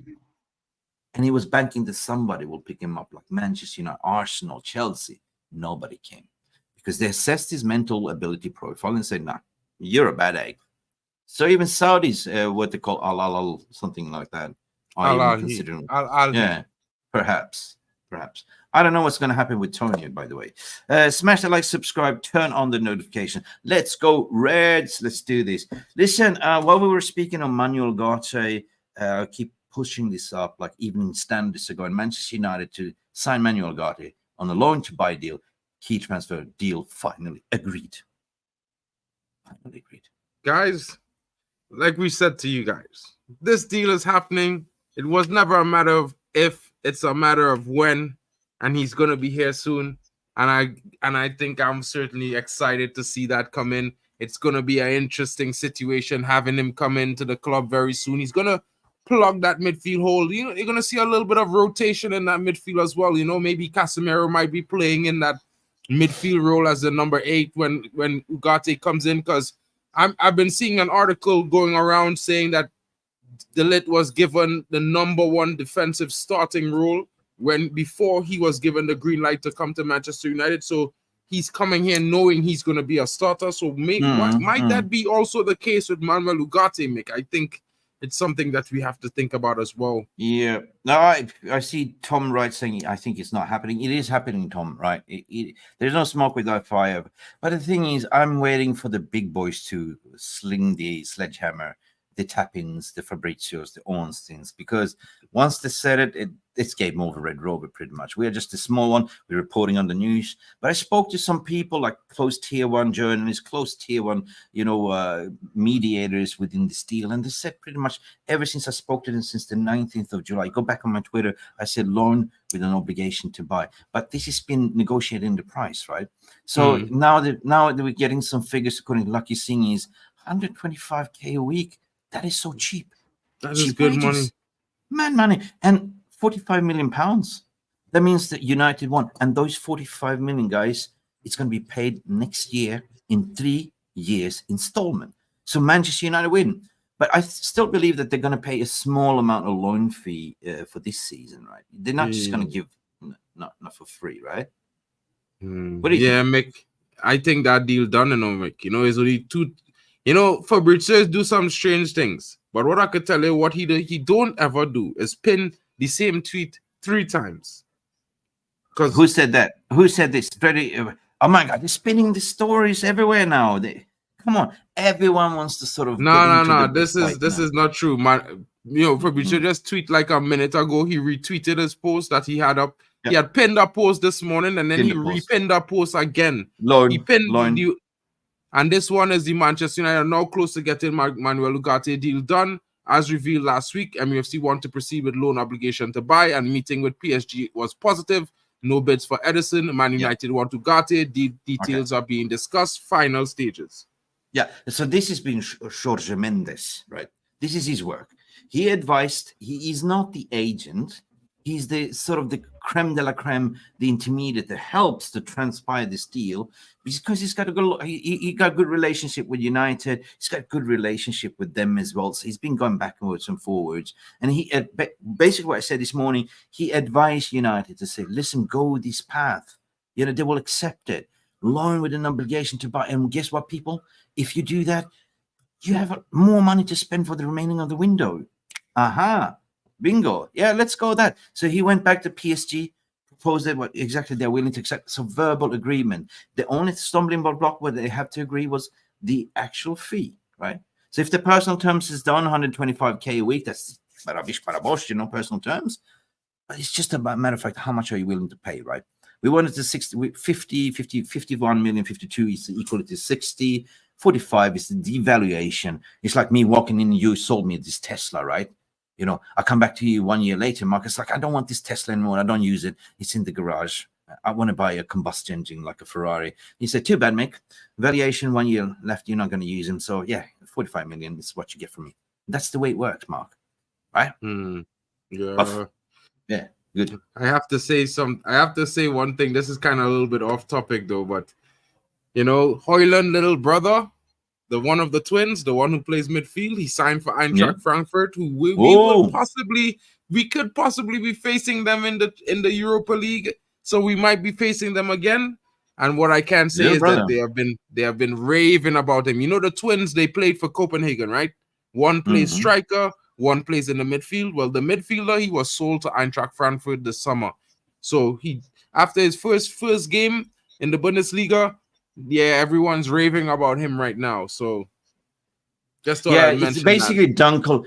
And he was banking that somebody will pick him up, like Manchester United, Arsenal, Chelsea. Nobody came because they assessed his mental ability profile and said, nah, you're a bad egg. So even Saudis, what they call al something like that, are even considering. Yeah, perhaps. I don't know what's going to happen with Tony, by the way. Smash the like, subscribe, turn on the notification. Let's go, Reds. Let's do this. Listen, while we were speaking on Manuel Ugarte, keep pushing this up, like Evening Standards ago, and Manchester United to sign Manuel Ugarte on a loan to buy deal. Key transfer deal finally agreed. Guys, like we said to you guys, this deal is happening. It was never a matter of if, it's a matter of when, and he's going to be here soon. And I think I'm certainly excited to see that come in. It's going to be an interesting situation having him come into the club very soon. He's going to plug that midfield hole. You know, you're going to see a little bit of rotation in that midfield as well. You know, maybe Casemiro might be playing in that midfield role as the number 8 when Ugarte comes in, because I've been seeing an article going around saying that Delit was given the number 1 defensive starting role before he was given the green light to come to Manchester United. So he's coming here knowing he's going to be a starter. So might that be also the case with Manuel Ugarte, Mick? I think it's something that we have to think about as well. Yeah, no, I see Tom Wright saying I think it's not happening. It is happening, Tom. Right? There's no smoke without fire. But the thing is, I'm waiting for the big boys to sling the sledgehammer, the Tappins, the Fabrizios, the Ornsteins, because once they said it, it's game over, Red Rover, pretty much. We are just a small one. We're reporting on the news. But I spoke to some people, like close tier one journalists, close tier one, mediators within this deal, and they said pretty much ever since I spoke to them since the 19th of July, go back on my Twitter, I said loan with an obligation to buy. But this has been negotiated in the price, right? So now that we're getting some figures according to Lucky Singh is 125K a week. That is so cheap. That is good money. Man, money. And 45 million pounds. That means that United won. And those 45 million, guys, it's going to be paid next year in 3 years installment. So Manchester United win. But I still believe that they're going to pay a small amount of loan fee for this season, right? They're not just going to give not for free, right? What do you think? Mick, I think that deal done, Mick. It's only two. Fabrizio do some strange things, but what I could tell you, what he don't ever do is pin the same tweet 3 times. Because who said that? Who said this? Oh my God, they're spinning the stories everywhere now. Come on, everyone wants to sort of. No. This is not true, man. Fabrizio just tweet like a minute ago. He retweeted his post that he had up. Yep. He had pinned a post this morning, and then he repinned a post again. He pinned and this one is the Manchester United now close to getting Manuel Ugarte deal done. As revealed last week, MUFC want to proceed with loan obligation to buy, and meeting with PSG was positive. No bids for Edison. Man United want Ugarte. Details are being discussed. Final stages. Yeah, so this has been Jorge Mendes, right? This is his work. He advised, he is not the agent. He's the sort of the creme de la creme, the intermediate that helps to transpire this deal, because he's got a good, he got a good relationship with United. He's got a good relationship with them as well. So he's been going backwards and forwards. And he basically what I said this morning, he advised United to say, listen, go this path. They will accept it. Loan with an obligation to buy. And guess what, people? If you do that, you have more money to spend for the remaining of the window. Aha. Bingo. Yeah, let's go with that. So he went back to PSG, proposed that what exactly they're willing to accept. So verbal agreement. The only stumbling block where they have to agree was the actual fee, right? So if the personal terms is done 125K a week, that's barabish, personal terms. But it's just a matter of fact, how much are you willing to pay, right? We wanted to 51 million, 52 is equal to 60, 45 is the devaluation. It's like me walking in, you sold me this Tesla, right? I come back to you 1 year later, Mark, it's like, I don't want this Tesla anymore. I don't use it. It's in the garage. I want to buy a combustion engine like a Ferrari. He said, too bad, Mick. Valuation 1 year left. You're not going to use him. So, yeah, 45 million is what you get from me. That's the way it works, Mark. Right? Yeah. Yeah, good. I have to say one thing. This is kind of a little bit off topic, though. But, Højlund, little brother, the one of the twins, the one who plays midfield, he signed for Eintracht Frankfurt, who we could possibly be facing them in the Europa League, so we might be facing them again. And what I can say is that they have been raving about him. The twins, they played for Copenhagen, right? One plays striker, one plays in the midfield. Well, the midfielder, he was sold to Eintracht Frankfurt this summer. So he, after his first game in the Bundesliga, everyone's raving about him right now. So just it's basically Duncan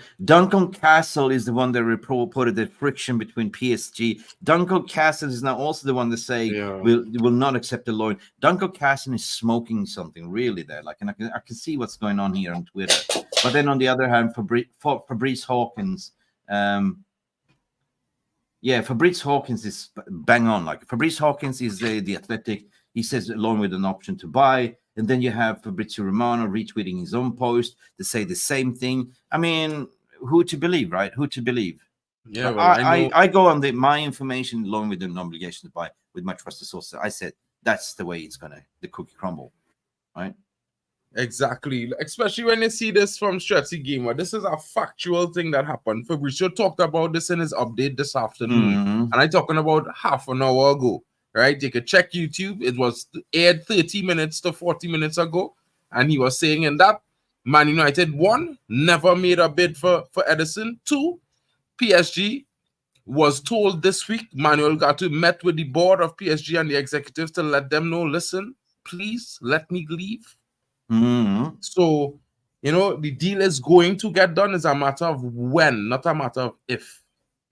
Castle is the one that reported the friction between PSG. Duncan Castle is now also the one that say will not accept the loan. Duncan Castle is smoking something really there. Like, and I can see what's going on here on Twitter. But then on the other hand, Fabrice Hawkins, Fabrice Hawkins is bang on. Like Fabrice Hawkins is the Athletic. He says along with an option to buy. And then you have Fabrizio Romano retweeting his own post to say the same thing. I mean, who to believe, right? Who to believe? Yeah, well, I go on my information along with an obligation to buy with my trusted source. I said that's the way it's the cookie crumble, right? Exactly. Especially when you see this from Zirkzee Gamer. This is a factual thing that happened. Fabrizio talked about this in his update this afternoon. And I'm talking about half an hour ago. Right, you could check YouTube. It was aired 30 minutes to 40 minutes ago, and he was saying in that Man United, 1, never made a bid for Edison. 2, PSG was told this week, Manuel Ugarte met with the board of PSG and the executives to let them know, listen, please let me leave. So, you know, the deal is going to get done. It's a matter of when, not a matter of if.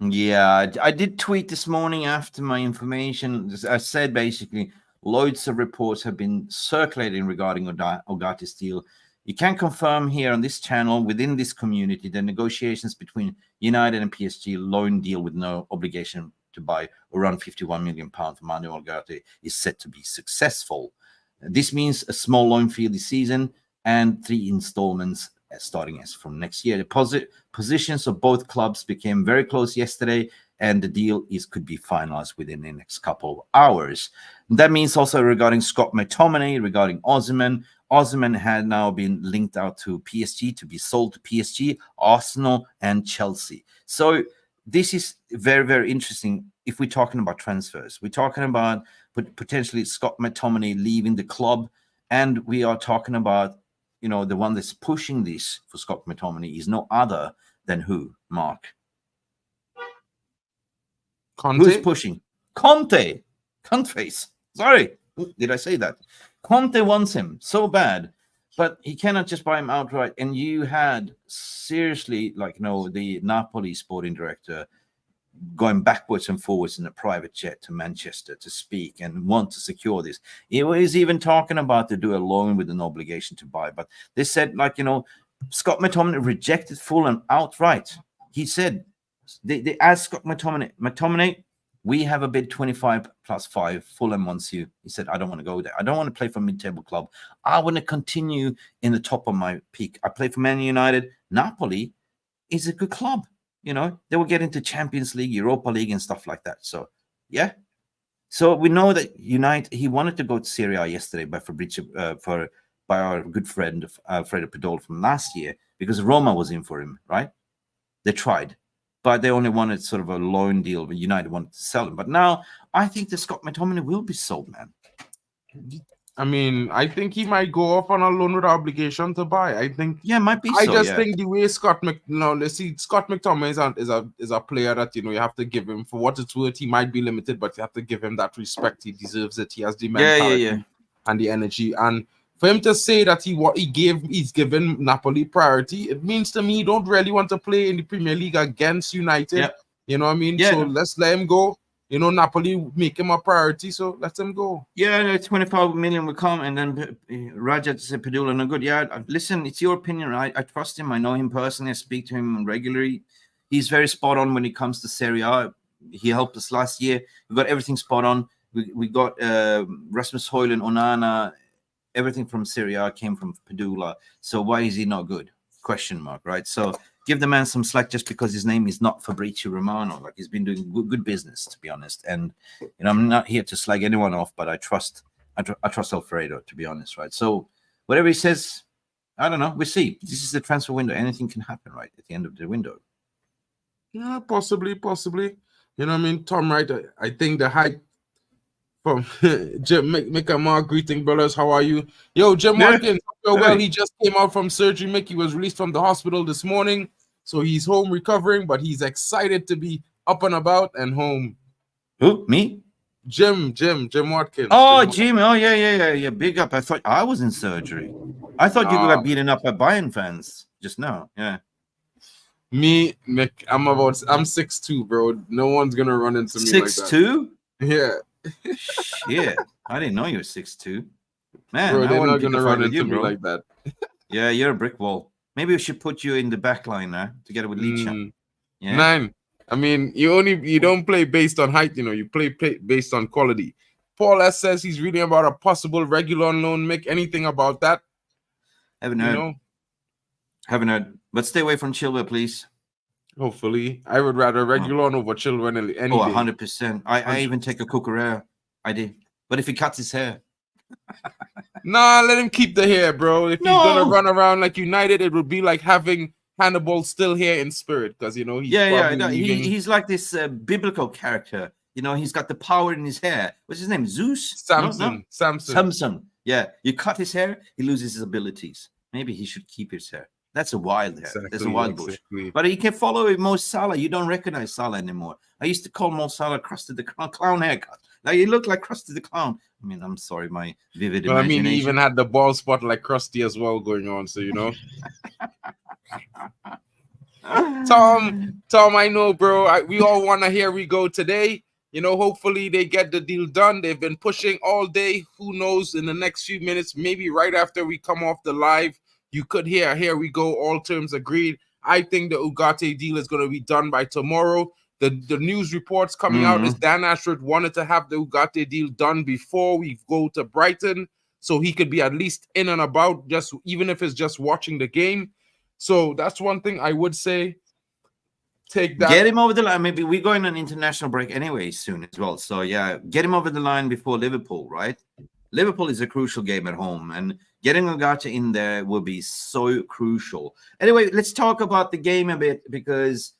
Yeah, I did tweet this morning after my information. I said basically loads of reports have been circulating regarding Ugarte's deal. You can confirm here on this channel, within this community, the negotiations between United and PSG loan deal with no obligation to buy around £51 million for Manuel Ugarte is set to be successful. This means a small loan fee this season and 3 installments starting as from next year. The positions of both clubs became very close yesterday, and the deal could be finalized within the next couple of hours. That means also regarding Scott McTominay, regarding Osimhen. Osimhen had now been linked out to PSG to be sold to PSG, Arsenal, and Chelsea. So this is very, very interesting. If we're talking about transfers, we're talking about potentially Scott McTominay leaving the club, and we are talking about, you know, the one that's pushing this for Scott McTominay is no other than who, Mark? Conte? Who's pushing? Conte. Cuntface. Sorry. Did I say that? Conte wants him so bad, but he cannot just buy him outright. And you had seriously, like, you know, the Napoli sporting director going backwards and forwards in a private jet to Manchester to speak and want to secure this. He was even talking about to do a loan with an obligation to buy. But they said, like, you know, Scott McTominay rejected Fulham outright. He said, they asked Scott McTominay, we have a bid 25 plus 5. Fulham wants you. He said, I don't want to go there. I don't want to play for a mid-table club. I want to continue in the top of my peak. I play for Man United. Napoli is a good club. You know, they will get into Champions League, Europa League, and stuff like that. So, yeah. So we know that he wanted to go to Serie A yesterday by by our good friend Alfredo Pedol from last year, because Roma was in for him, right? They tried, but they only wanted sort of a loan deal. But United wanted to sell him. But now I think that Scott McTominay will be sold, man. I mean, I think he might go off on a loan with obligation to buy. I think, yeah, might be. I just think the way Scott McTominay is a player that, you know, you have to give him, for what it's worth. He might be limited, but you have to give him that respect. He deserves it. He has the mentality and the energy. And for him to say that he's given Napoli priority, it means to me he don't really want to play in the Premier League against United. Yeah. You know what I mean? Yeah. So let's let him go. You know, Napoli make him a priority, so let him go. Yeah, 25 million will come, and then Rajat said Padula no good. Yeah, listen, it's your opinion. I trust him. I know him personally. I speak to him regularly. He's very spot on when it comes to Serie A. He helped us last year. We got everything spot on. We got Rasmus Højlund, Onana. Everything from Serie A came from Padula. So why is he not good? Question mark, right? So give the man some slack just because his name is not Fabrizio Romano. Like, he's been doing good business, to be honest. And, you know, I'm not here to slag anyone off, but I trust Alfredo, to be honest, right? So whatever he says, I don't know. We'll see. This is the transfer window. Anything can happen, right, at the end of the window. Yeah, possibly. You know what I mean? Tom, right? I think the hype from Jim, Mick and Mark, greeting brothers. How are you? Yo, Jim Watkins. Well, he just came out from surgery. Mickey was released from the hospital this morning, so he's home recovering, but he's excited to be up and about and home. Who? Me? Jim Watkins. Oh, Jim. Oh, yeah. Big up. I thought I was in surgery. I thought you got beaten up by Bayern fans just now. Yeah. Me, Mick, I'm 6'2", bro. No one's gonna run into me 6'2"? Like that. Yeah. Shit. I didn't know you were 6'2". Man, bro, they're not gonna run into me like that. Yeah, you're a brick wall. Maybe we should put you in the back line now together with Leach. Yeah. 9. I mean, you don't play based on height, you know, you play based on quality. Paul S says he's reading about a possible regular loan. Mick, anything about that? Haven't heard. You know? Haven't heard. But stay away from Chilwell, please. Hopefully. I would rather regular loan over Chilwell any day. 100%. I even take a Cucurella. I did. But if he cuts his hair. Nah, let him keep the hair, bro. If he's gonna run around like United, it would be like having Hannibal still here in spirit, because, you know, he's he's like this biblical character. You know, he's got the power in his hair. What's his name? Zeus? Samson. Samson. Yeah, you cut his hair, he loses his abilities. maybe he should keep his hair. That's a wild hair. There's a Exactly, wild bush. exactly. But you can follow Mo Salah. You don't recognize Salah anymore. I used to call Mo Salah Krusty the Clown haircut. Like, he looked like Krusty the Clown. I mean, I'm sorry, my vivid Well, I imagination. mean, he even had the bald spot like Krusty as well going on, so you know. Tom, I know, bro. We all want to hear we go today. You know, hopefully they get the deal done. They've been pushing all day. Who knows? In the next few minutes, maybe right after we come off the live, you could hear, here we go, all terms agreed. I think the Ugarte deal is going to be done by tomorrow. The news reports coming out is Dan Ashford wanted to have the Ugarte deal done before we go to Brighton, so he could be at least in and about, just even if it's just watching the game. So that's one thing I would say. Take that. Get him over the line. Maybe we're going on international break anyway soon as well. So yeah, get him over the line before Liverpool, right? Liverpool is a crucial game at home, and getting Ugarte in there will be so crucial. Anyway, let's talk about the game a bit, because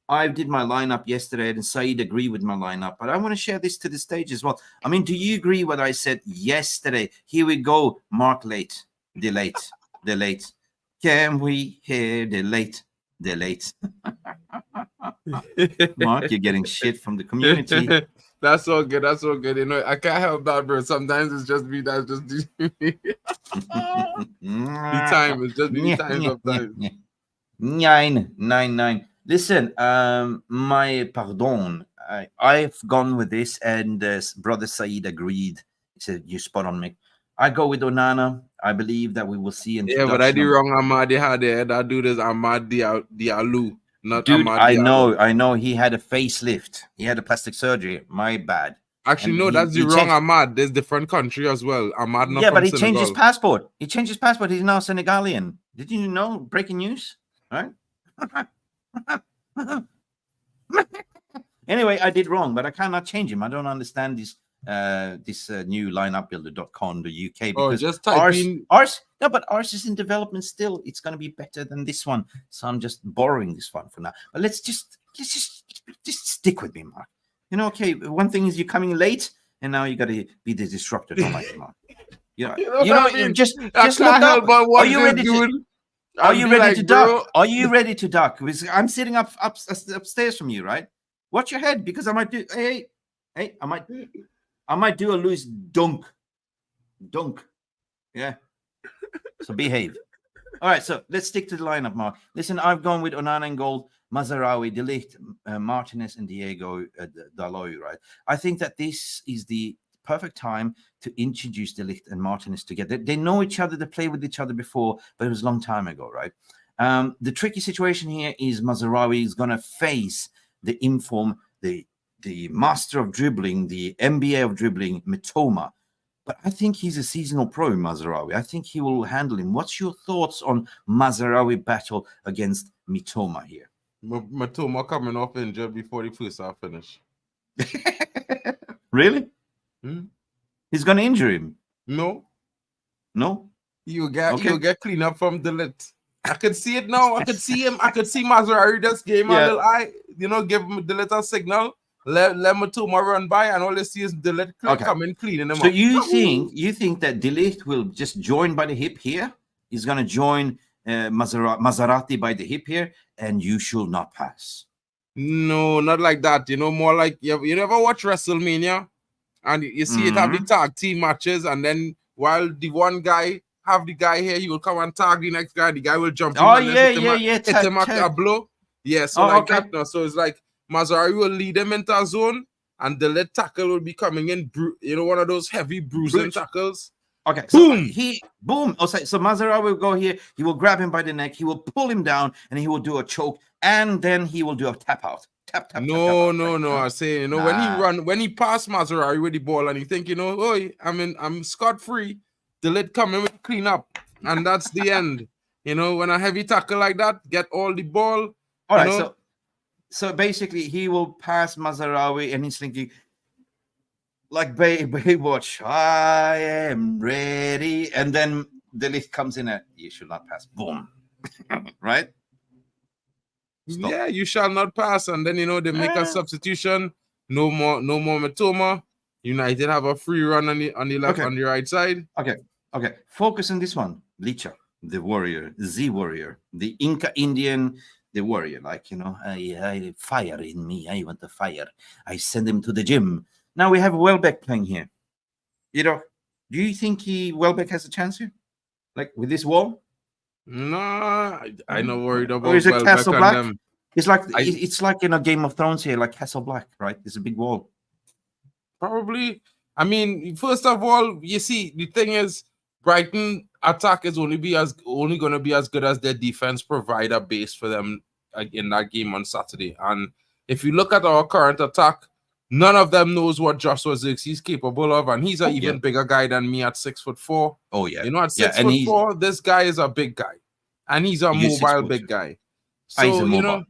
I did my lineup yesterday and Saeed agreed with my lineup, but I want to share this to the stage as well. I mean, do you agree what I said yesterday? Here we go. Mark Delit. Can we hear Delit? Mark, you're getting shit from the community. That's all good. That's all good. You know, I can't help that, bro. Sometimes it's just me. That's just the time. It's just the time sometimes. 999. Listen, my pardon. I've gone with this, and brother Saeed agreed. He said, "You spot on, Mick." I go with Onana. I believe that we will see. Yeah, but I do wrong. Amadi had it. I do this. Amadi Diallo, not dude. Amadi I know. He had a facelift. He had a plastic surgery. My bad. Actually, no, that's the wrong Ahmad. There's different country as well. Ahmad, not yeah, but he Senegal. changed his passport. He changed his passport. He's now Senegalian. Did you know? Breaking news. All right. Anyway, I did wrong, but I cannot change him. I don't understand this new lineupbuilder.com, the UK, because just type in ours. No, but ours is in development still. It's going to be better than this one, so I'm just borrowing this one for now. But let's just stick with me, Mark. You know, okay. One thing is you're coming late, and now you got to be the disruptor. Don't like it, Mark. You know, just look up. Are you ready to? Are you ready to duck? Are you ready to duck? Because I'm sitting upstairs from you, right? Watch your head, because I might do. Hey, I might do a loose dunk. Yeah. So behave. All right. So let's stick to the lineup, Mark. Listen, I've gone with Onana in goal, Mazraoui, Deligt, Martinez, and Diego Dalot. Right. I think that this is the perfect time to introduce Deligt and Martinez together. They know each other. They played with each other before, but it was a long time ago, right? The tricky situation here is Mazraoui is going to face the inform, the master of dribbling, the MBA of dribbling, Mitoma. But I think he's a seasonal pro, Mazraoui. I think he will handle him. What's your thoughts on Mazraoui battle against Mitoma here? Mitoma coming off injured before the first half finish. Really? He's going to injure him? No. You'll get clean up from Delit. I could see it now. I could see him. I could see Mazraoui just gave him a little eye. You know, give him Delit a signal. Let Mitoma run by, and all they see is Delit come in cleaning him up. So you think that Delit will just join by the hip here? He's going to join Maserati by the hip here, and you should not pass. No, not like that. You know, more like you never watch WrestleMania, and you see it have the tag team matches, and then while the one guy have the guy here, he will come and tag the next guy. The guy will jump in hit him a blow. Yeah, so that now. So it's like Mazraoui will lead him into a zone, and the lead tackle will be coming in. You know, one of those heavy bruising tackles. Okay, boom. So Mazraoui will go here. He will grab him by the neck. He will pull him down, and he will do a choke, and then he will do a tap out. Tap. No. I say, you know, when he pass Mazraoui with the ball, and he think, you know, oh, I'm scot free. The lid coming with clean up, and that's the end. You know, when a heavy tackle like that, get all the ball. All right, so basically he will pass Mazraoui, and he's thinking, like Baywatch, I am ready, and then the lift comes in and you should not pass. Boom. Right? Stop. Yeah, you shall not pass, and then you know they make a substitution. No more Mitoma. United have a free run on the left, on the right side. Okay. Focus on this one, Bleacher. the warrior, the Inca Indian, the warrior. Like, you know, I fire in me. I want the fire. I send him to the gym. Now we have Welbeck playing here. You know, do you think Welbeck has a chance here? Like with this wall? No, I not worried about Or is it Welbeck Castle and Black? them. It's like it's like in a Game of Thrones here, like Castle Black, right? There's a big wall. Probably. I mean, first of all, you see, the thing is, Brighton attack is only going to be as good as their defense provide a base for them in that game on Saturday. And if you look at our current attack, none of them knows what Joshua Zirkzee is capable of, and he's an even bigger guy than me at 6'4". Oh yeah, you know, at 6'4", this guy is a big guy, and he's a mobile big guy. So he's a mobile. you know,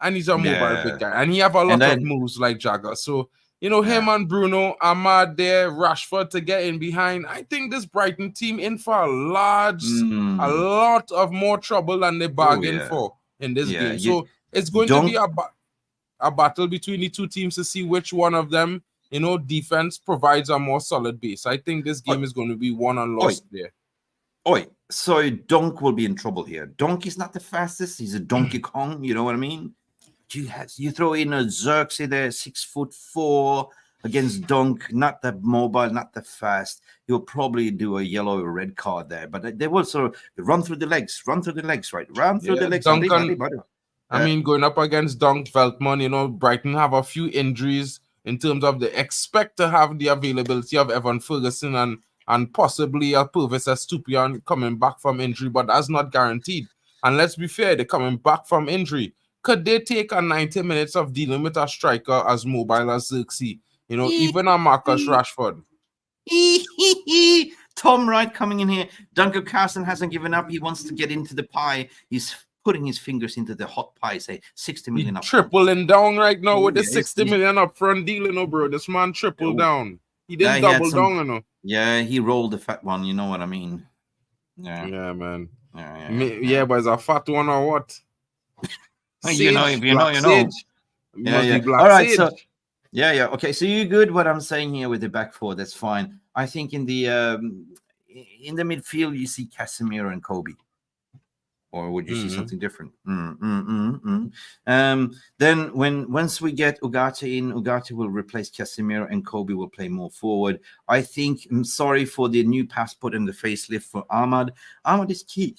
and he's a mobile big guy, and he have a lot of moves like Jagger. So you know, him and Bruno, Ahmad there, Rashford to get in behind. I think this Brighton team in for a lot of more trouble than they bargained for in this game. So it's going to be a battle between the two teams to see which one of them, you know, defense provides a more solid base. I think this game is going to be won and lost there. So Donk will be in trouble here. Donk is not the fastest. He's a Donkey Kong. You know what I mean? You throw in a Zirkzee there, 6'4" against Donk, not that mobile, not that fast. He'll probably do a yellow or red card there, but they will sort of run through the legs, right? Run through the legs. I mean, going up against Donk, Veltman, you know, Brighton have a few injuries in terms of they expect to have the availability of Evan Ferguson and possibly a Purvis Estupiñán coming back from injury, but that's not guaranteed. And let's be fair, they're coming back from injury. Could they take a 90 minutes of dealing with a striker as mobile as Zirkzee? You know, even a Marcus Rashford. Tom Wright coming in here. Duncan Carson hasn't given up. He wants to get into the pie. He's putting his fingers into the hot pie. Say 60 million up. Tripling down right now with the 60 million up front deal, you know, bro. This man tripled down. He didn't double down, you know. Yeah, he rolled the fat one. You know what I mean? Yeah, man. Yeah, but it's a fat one or what? Sage, you know. Yeah. All right, so okay. So you good? What I'm saying here with the back four, that's fine. I think in the midfield you see Casemiro and Kobe, or would you see something different? Then once we get Ugarte in, Ugarte will replace Casemiro and Kobe will play more forward. I think I'm sorry for the new passport and the facelift for Ahmad. Ahmad is key.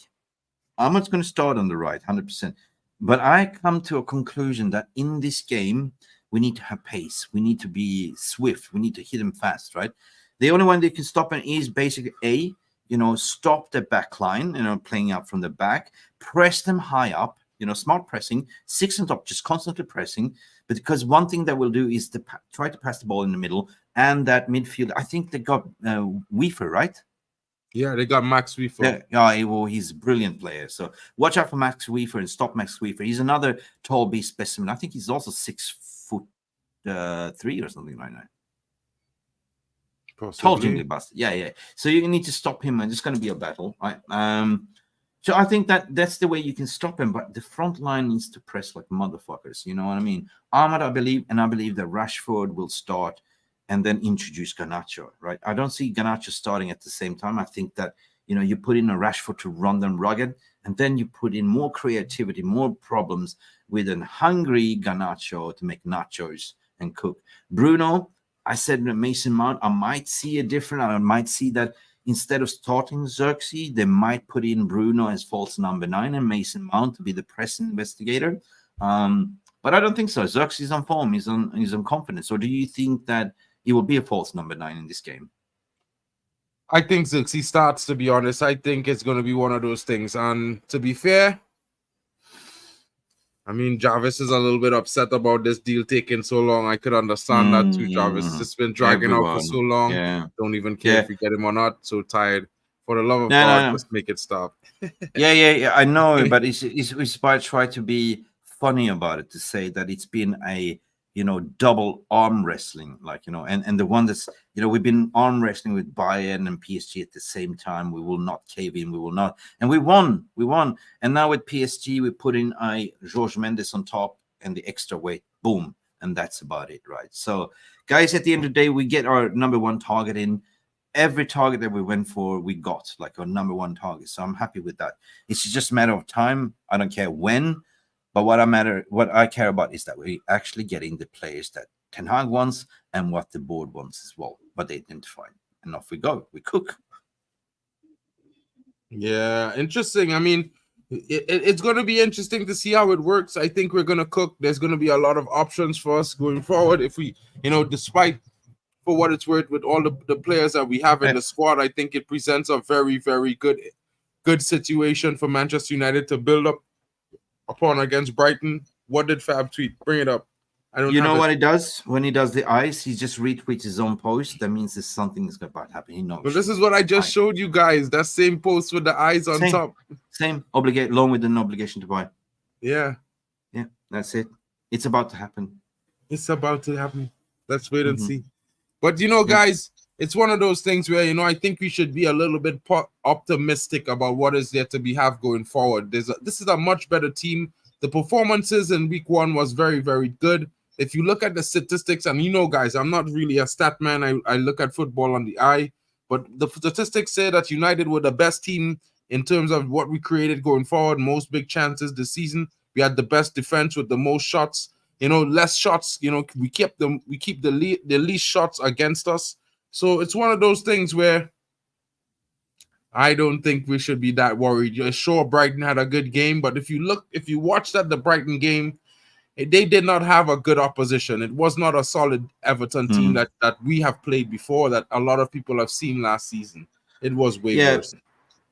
Ahmad's going to start on the right, 100%. But I come to a conclusion that in this game, we need to have pace. We need to be swift. We need to hit them fast, right? The only one that can stop them is basically stop the back line, playing out from the back, press them high up, smart pressing, 6 on top, just constantly pressing. But because one thing that we'll do is to try to pass the ball in the middle and that midfield. I think they got Weaver, right? Yeah, they got Max Weaver. Yeah, well, he's a brilliant player. So watch out for Max Weaver and stop Max Weaver. He's another tall beast specimen. I think he's also 6'3" or something like that. Tall, jingly bastard. Yeah. So you need to stop him, and it's going to be a battle, right? So I think that's the way you can stop him. But the front line needs to press like motherfuckers. You know what I mean? Ahmad, I believe that Rashford will start and then introduce Garnacho, right? I don't see Garnacho starting at the same time. I think that, you put in a Rashford to run them rugged, and then you put in more creativity, more problems with an hungry Garnacho to make nachos and cook. Bruno, I said Mason Mount, I might see a different, I might see that instead of starting Zirkzee, they might put in Bruno as false number 9 and Mason Mount to be the press investigator. But I don't think so. Zirkzee's on form, he's on confidence. Or do you think that he will be a false number 9 in this game? I think Zirkzee starts, to be honest. I think it's going to be one of those things. And to be fair, I mean, Jarvis is a little bit upset about this deal taking so long. I could understand that too, Jarvis. It's been dragging out for so long. Yeah. Don't even care if we get him or not. So tired. For the love of God, let's make it stop. Yeah. I know, but it's by try to be funny about it, to say that it's been a double arm wrestling, and the one that's, we've been arm wrestling with Bayern and PSG at the same time. We will not cave in. We will not. And we won. And now with PSG, we put in a Jorge Mendes on top and the extra weight. Boom. And that's about it, right? So, guys, at the end of the day, we get our number 1 target in. every target that we went for, we got like our number one target. So I'm happy with that. It's just a matter of time. I don't care when, but what I care about is that we're actually getting the players that Ten Hag wants and what the board wants as well, what they identified. And off we go. We cook. Yeah, interesting. I mean, it's going to be interesting to see how it works. I think we're going to cook. There's going to be a lot of options for us going forward. If we, despite for what it's worth, with all the players that we have in the squad, I think it presents a very, very good situation for Manchester United to build up upon against Brighton. What did Fab tweet? Bring it up. I don't. You know what he does when he does the eyes? He just retweets his own post. That means there's something is about to happen. He knows. But this is what I just showed you guys. That same post with the eyes on top. Same along with an obligation to buy. Yeah, that's it. It's about to happen. It's about to happen. Let's wait and see. But guys, it's one of those things where I think we should be a little bit optimistic about what is there to have going forward. This is a much better team. The performances in week 1 was very, very good. If you look at the statistics, and guys, I'm not really a stat man. I look at football on the eye, but the statistics say that United were the best team in terms of what we created going forward. Most big chances this season. We had the best defense with the most shots. Less shots. We keep the least shots against us. So it's one of those things where I don't think we should be that worried. Sure, Brighton had a good game, but if you watched the Brighton game, they did not have a good opposition. It was not a solid Everton team that we have played before, that a lot of people have seen last season. It was way worse.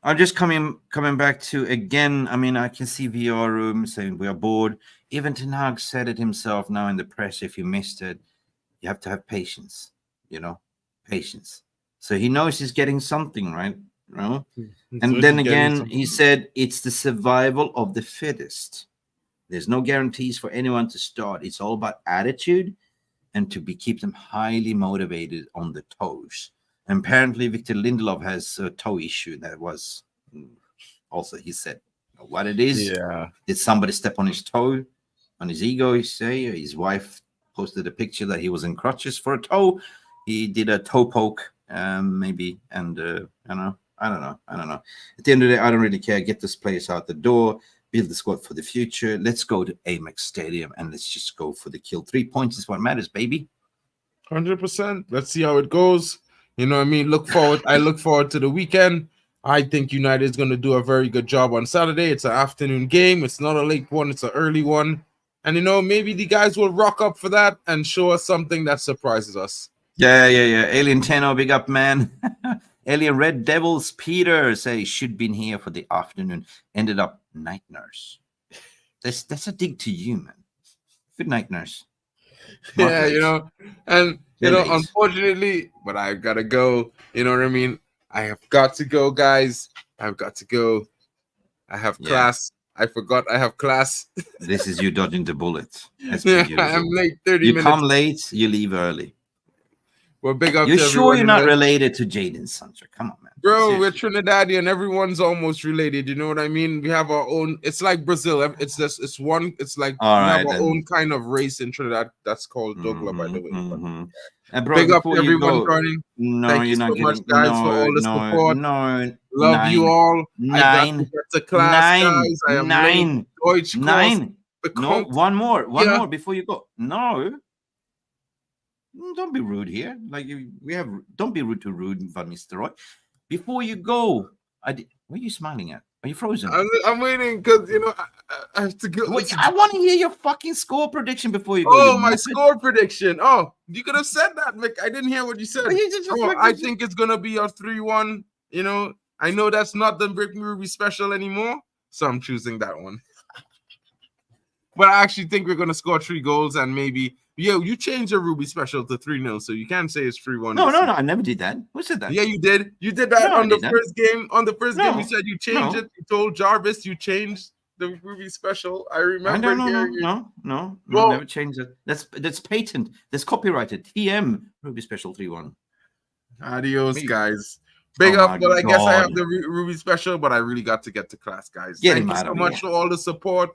I'm just coming back to again. I mean, I can see VR room saying we are bored. Even Ten Hag said it himself now in the press. If you missed it, you have to have patience. Patience. So he knows he's getting something right. And then again, he said it's the survival of the fittest. There's no guarantees for anyone to start. It's all about attitude and to keep them highly motivated on the toes. And apparently, Victor Lindelof has a toe issue. That was also, he said, what it is. Yeah. Did somebody step on his toe, on his ego? He say his wife posted a picture that he was in crutches for a toe. He did a toe poke, maybe, and I don't know. At the end of the day, I don't really care. Get this players out the door. Build the squad for the future. Let's go to Amex Stadium and let's just go for the kill. 3 points is what matters, baby. 100%. Let's see how it goes. I mean? I look forward to the weekend. I think United is going to do a very good job on Saturday. It's an afternoon game. It's not a late one. It's an early one. And, maybe the guys will rock up for that and show us something that surprises us. Yeah. Alien Tenno, big up, man. Alien Red Devils Peter say should been here for the afternoon. Ended up night nurse. That's a dig to you, man. Good night nurse. Yeah, and unfortunately, but I've got to go. You know what I mean? I have got to go, guys. I've got to go. I have class. I forgot I have class. This is you dodging the bullet. I'm late 30 minutes. You come late, you leave early. Well, big up You're to sure you're not there. related to Jaden Sancho? Come on, man. Bro, we're Trinidadian. Everyone's almost related. You know what I mean? We have our own. It's like Brazil. It's one. It's like we have our own kind of race in Trinidad. That's called Dougla, by the way. And bro, big up to everyone joining. No, Thank you're you not so getting. much, guys, for all the support. No. Love you all. I got to get to class, guys. I am late. Deutsch course. No, one more before you go. No. Don't be rude here. Don't be rude to Rude Van Nistelrooy. Before you go, what are you smiling at? Are you frozen? I'm waiting because I have to go. Wait, I want to hear your fucking score prediction before you go. Oh, my score prediction. Oh, you could have said that, Mick. I didn't hear what you said. I think it's gonna be a 3-1. I know that's not the Brick Ruby special anymore, so I'm choosing that one. But I actually think we're gonna score 3 goals and maybe. You changed your Ruby special to 3-0, so you can't say it's 3-1. No, I never did that. Who said that? Yeah, you did. You did that on the first game. On the first game, you said you changed it. You told Jarvis you changed the Ruby special. I remember hearing you. No, never changed it. That's patent. That's copyrighted. TM Ruby special 3-1. Adios, guys. Big up, but I guess I have the Ruby special, but I really got to get to class, guys. Thank you so much for all the support.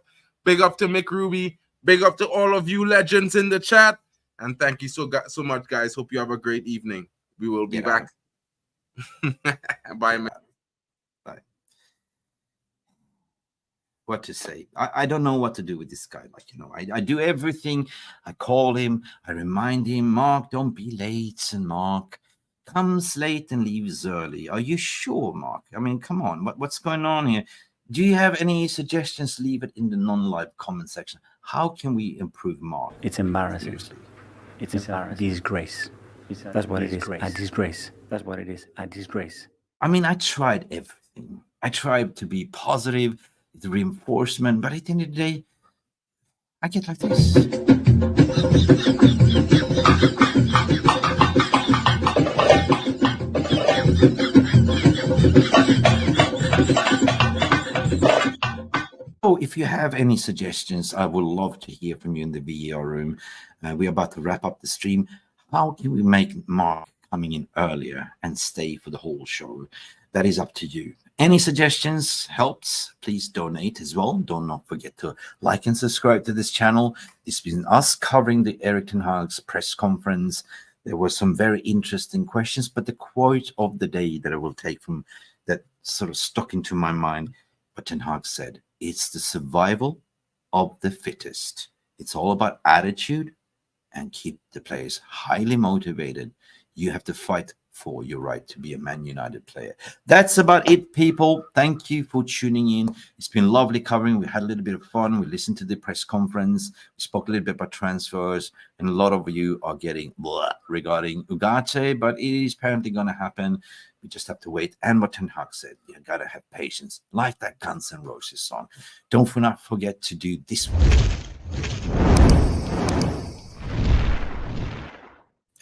Big up to Mick Ruby. Big up to all of you legends in the chat. And thank you so much, guys. Hope you have a great evening. We will be back. Bye, man. Bye. What to say? I don't know what to do with this guy. Like, you know, I do everything. I call him. I remind him, Mark, don't be late. And Mark comes late and leaves early. Are you sure, Mark? I mean, come on. What's going on here? Do you have any suggestions? Leave it in the non-live comment section. How can we improve Mark? It's embarrassing. Seriously. It's embarrassing. Disgrace. That's what it is. A disgrace. That's what it is. A disgrace. I mean, I tried everything. I tried to be positive, the reinforcement, but at the end of the day, I get like this. Oh, if you have any suggestions, I would love to hear from you in the VAR room. We're about to wrap up the stream. How can we make Mark coming in earlier and stay for the whole show? That is up to you. Any suggestions helps. Please donate as well. Do not forget to like and subscribe to this channel. This has been us covering the Erik ten Hag's press conference. There were some very interesting questions, but the quote of the day that I will take from that sort of stuck into my mind, what Ten Hag said, it's the survival of the fittest. It's all about attitude and keep the players highly motivated. You have to fight for your right to be a Man United player. That's about it, people. Thank you for tuning in. It's been lovely covering. We had a little bit of fun. We listened to the press conference. We spoke a little bit about transfers, and a lot of you are getting blah regarding Ugarte, but it is apparently going to happen. We just have to wait. And what Ten Hag said, you got to have patience. Like that Guns N' Roses song. Don't forget to do this one.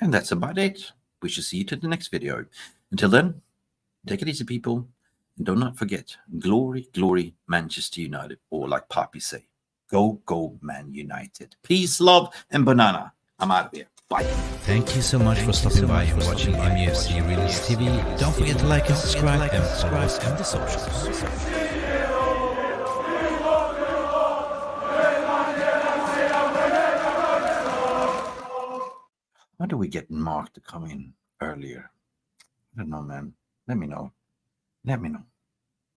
And that's about it. We shall see you to the next video. Until then, take it easy, people. And do not forget, glory, glory, Manchester United. Or like Papi say, go, go, Man United. Peace, love, and banana. I'm out of here. Bye. Thank you so much for stopping by and watching MUFC Realist TV. Don't forget to like and subscribe and follow us on the socials. How do we get Mark to come in earlier? I don't know, man. Let me know. Let me know.